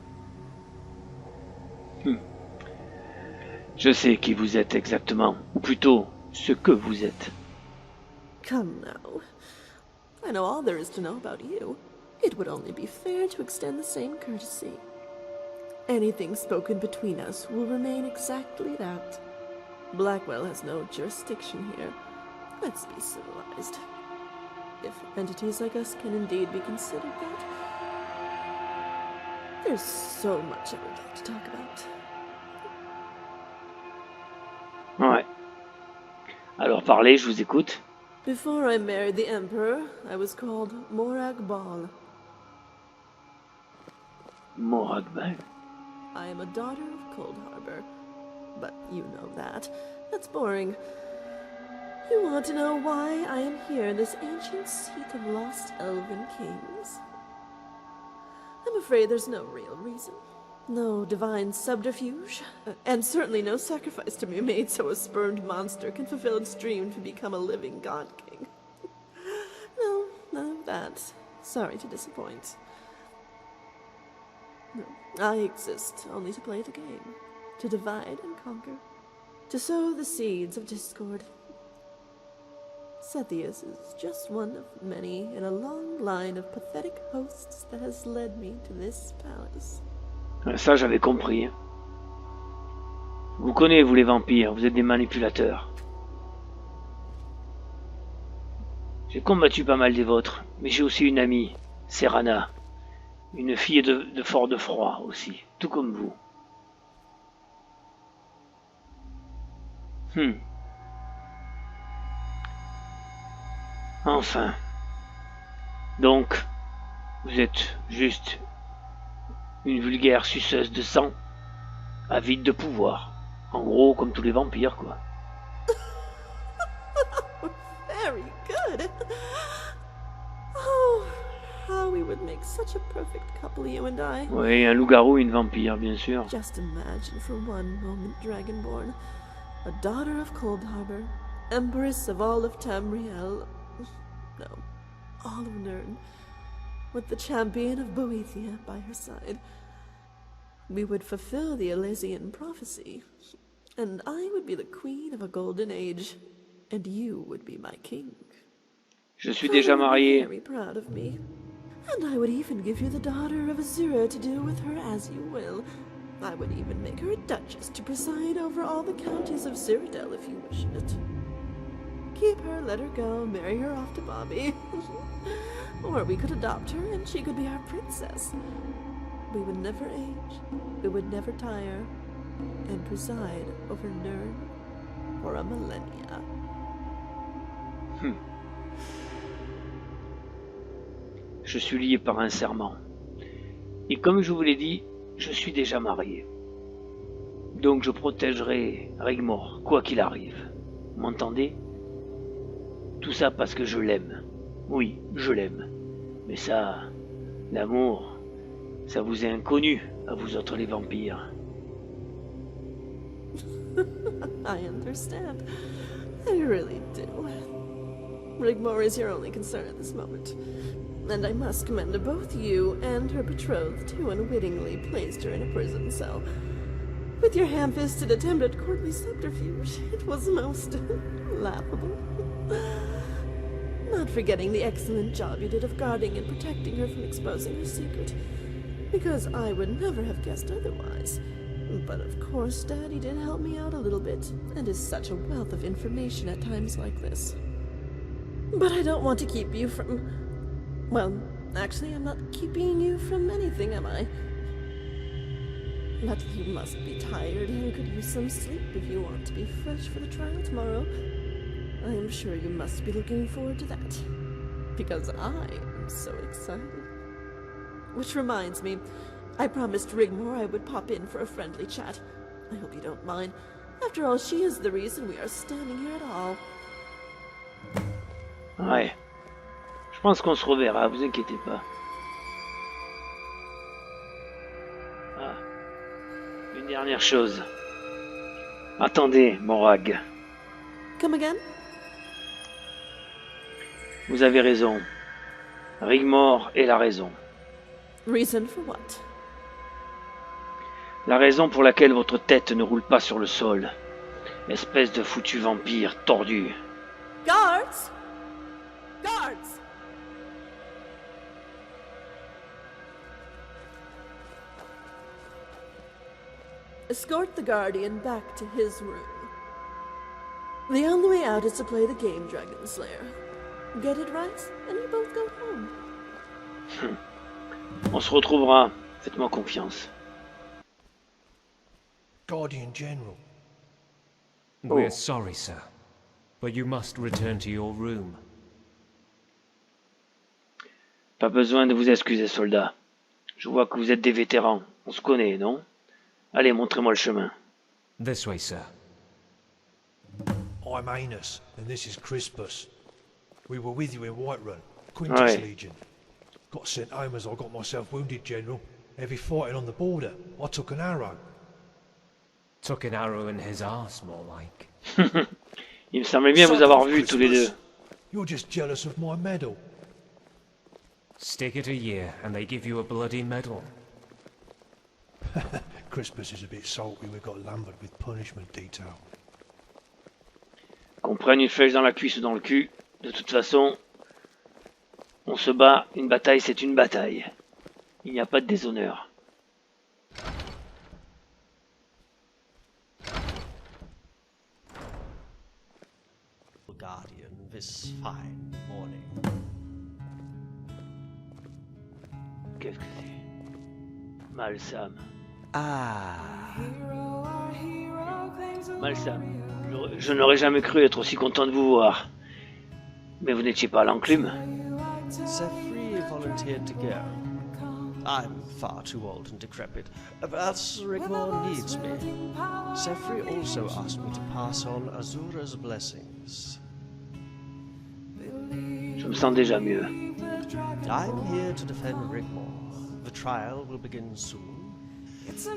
Je sais qui vous êtes exactement, ou plutôt, ce que vous êtes. Come now. I know all there is to know about you. It would only be fair to extend the same courtesy. Anything spoken between us will remain exactly that. Blackwell has no jurisdiction here. Let's be civilized. If entities like us can indeed be considered that. There's so much I would like to talk about. Ouais. Alors parlez, je vous écoute. Before I married the Emperor, I was called Morag Ball. Morag Ball. I am a daughter of Cold Harbor. But you know that. That's boring. You want to know why I am here in this ancient seat of lost elven kings? I'm afraid there's no real reason. No divine subterfuge, and certainly no sacrifice to be made so a spurned monster can fulfill its dream to become a living god king. No, none of that. Sorry to disappoint. No, I exist only to play the game, to divide and conquer, to sow the seeds of discord. Sethius is just one of many in a long line of pathetic hosts that has led me to this palace. Ça, j'avais compris. Vous connaissez, vous les vampires, vous êtes des manipulateurs. J'ai combattu pas mal des vôtres, mais j'ai aussi une amie, Serana. Une fille de fort de froid aussi, tout comme vous. Enfin. Donc, vous êtes juste une vulgaire suceuse de sang, avide de pouvoir. En gros, comme tous les vampires, quoi. Very good. Oh, how we would make such a perfect couple, you and I. Oui, un loup-garou et une vampire, bien sûr. Just imagine for one moment, Dragonborn, a daughter of Cold Harbor, empress of all of Tamriel, no, all of Nirn, with the champion of Boethia by her side. We would fulfill the Elysian prophecy, and I would be the queen of a golden age, and you would be my king. Je suis déjà marié. Very proud of me. And I would even give you the daughter of Azura to do with her as you will. I would even make her a duchess to preside over all the counties of Cyrodiil if you wish it. Keep her, let her go, marry her off to Bobby. Or we could adopt her and she could be our princess. We would never age, we would never tire, and preside over Nirn for a millennia. Je suis lié par un serment. Et comme je vous l'ai dit, je suis déjà marié. Donc je protégerai Rigmor, quoi qu'il arrive. Vous m'entendez? Tout ça parce que je l'aime. Oui, je l'aime. Mais ça, l'amour, ça vous est inconnu, à vous autres les vampires. I understand. I really do. Rigmor is your only concern at this moment. And I must commend both you and her betrothed who unwittingly placed her in a prison cell. With your ham-fisted attempt at courtly subterfuge, it was most laughable. Not forgetting the excellent job you did of guarding and protecting her from exposing her secret. Because I would never have guessed otherwise. But of course, Daddy did help me out a little bit, and is such a wealth of information at times like this. But I don't want to keep you from... Well, actually, I'm not keeping you from anything, am I? But you must be tired and could use some sleep if you want to be fresh for the trial tomorrow. I am sure you must be looking forward to that. Because I am so excited. Which reminds me, I promised Rigmor I would pop in for a friendly chat. I hope you don't mind. After all, she is the reason we are standing here at all. Ouais. Je pense qu'on se reverra, vous inquiétez pas. Ah. Une dernière chose. Attendez, mon rag. Come again? Vous avez raison. Rigmor est la raison. Reason for what? La raison pour laquelle votre tête ne roule pas sur le sol. Espèce de foutu vampire tordu. Guards! Guards! Escort the Guardian back to his room. The only way out is to play the game, Dragon Slayer. Get it right, and you both go home. On se retrouvera. Faites-moi confiance. Guardian General. We're sorry, sir, but you must return to your room. Pas besoin de vous excuser, soldat. Je vois que vous êtes des vétérans. On se connaît, non? Allez, montrez-moi le chemin. This way, sir. I'm Anus, and this is Crispus. We were with you in Whiterun, Quintus Legion. Got sent home as I got myself wounded, General. Heavy fighting on the border. I took an arrow. Took an arrow in his arse, more like. Il me semblait bien vous avoir vus tous les deux. You're just jealous of my medal. Stick it a year, and they give you a bloody medal. Crispus is a bit salty. We got lumbered with punishment detail. Qu'on prenne une flèche dans la cuisse ou dans le cul, de toute façon, on se bat, une bataille c'est une bataille. Il n'y a pas de déshonneur. Guardian, this fine morning. Qu'est-ce que c'est? Malsam. Ah. Malsam. Je n'aurais jamais cru être aussi content de vous voir. Mais vous n'étiez pas à l'enclume. Sefri volunteered to go. I'm far too old and decrepit, but Rigmor needs me. Sefri also asked me to pass on Azura's blessings. Je me sens déjà mieux. I'm here to defend Rigmor. The trial will begin soon.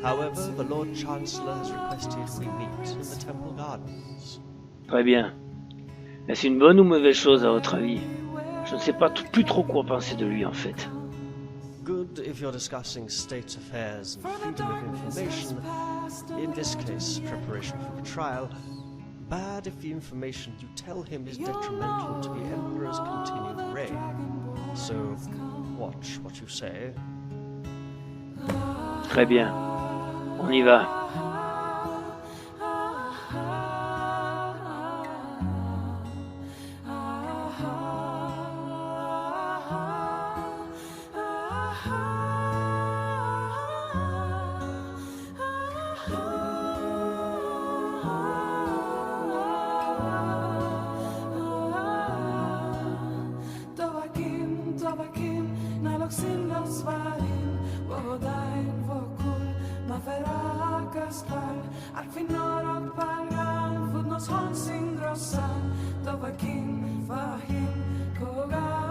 However, the Lord Chancellor has requested we meet in the Temple Gardens. Très bien. Est-ce une bonne ou mauvaise chose à votre avis? Je ne sais pas plus trop quoi penser de lui en fait. Good if you're discussing state affairs and freedom of information. In this case, preparation for the trial. Bad if the information you tell him is detrimental to the Emperor's continued reign. So, watch what you say. Très bien. On y va. Hans in grossan, då var king för him, koga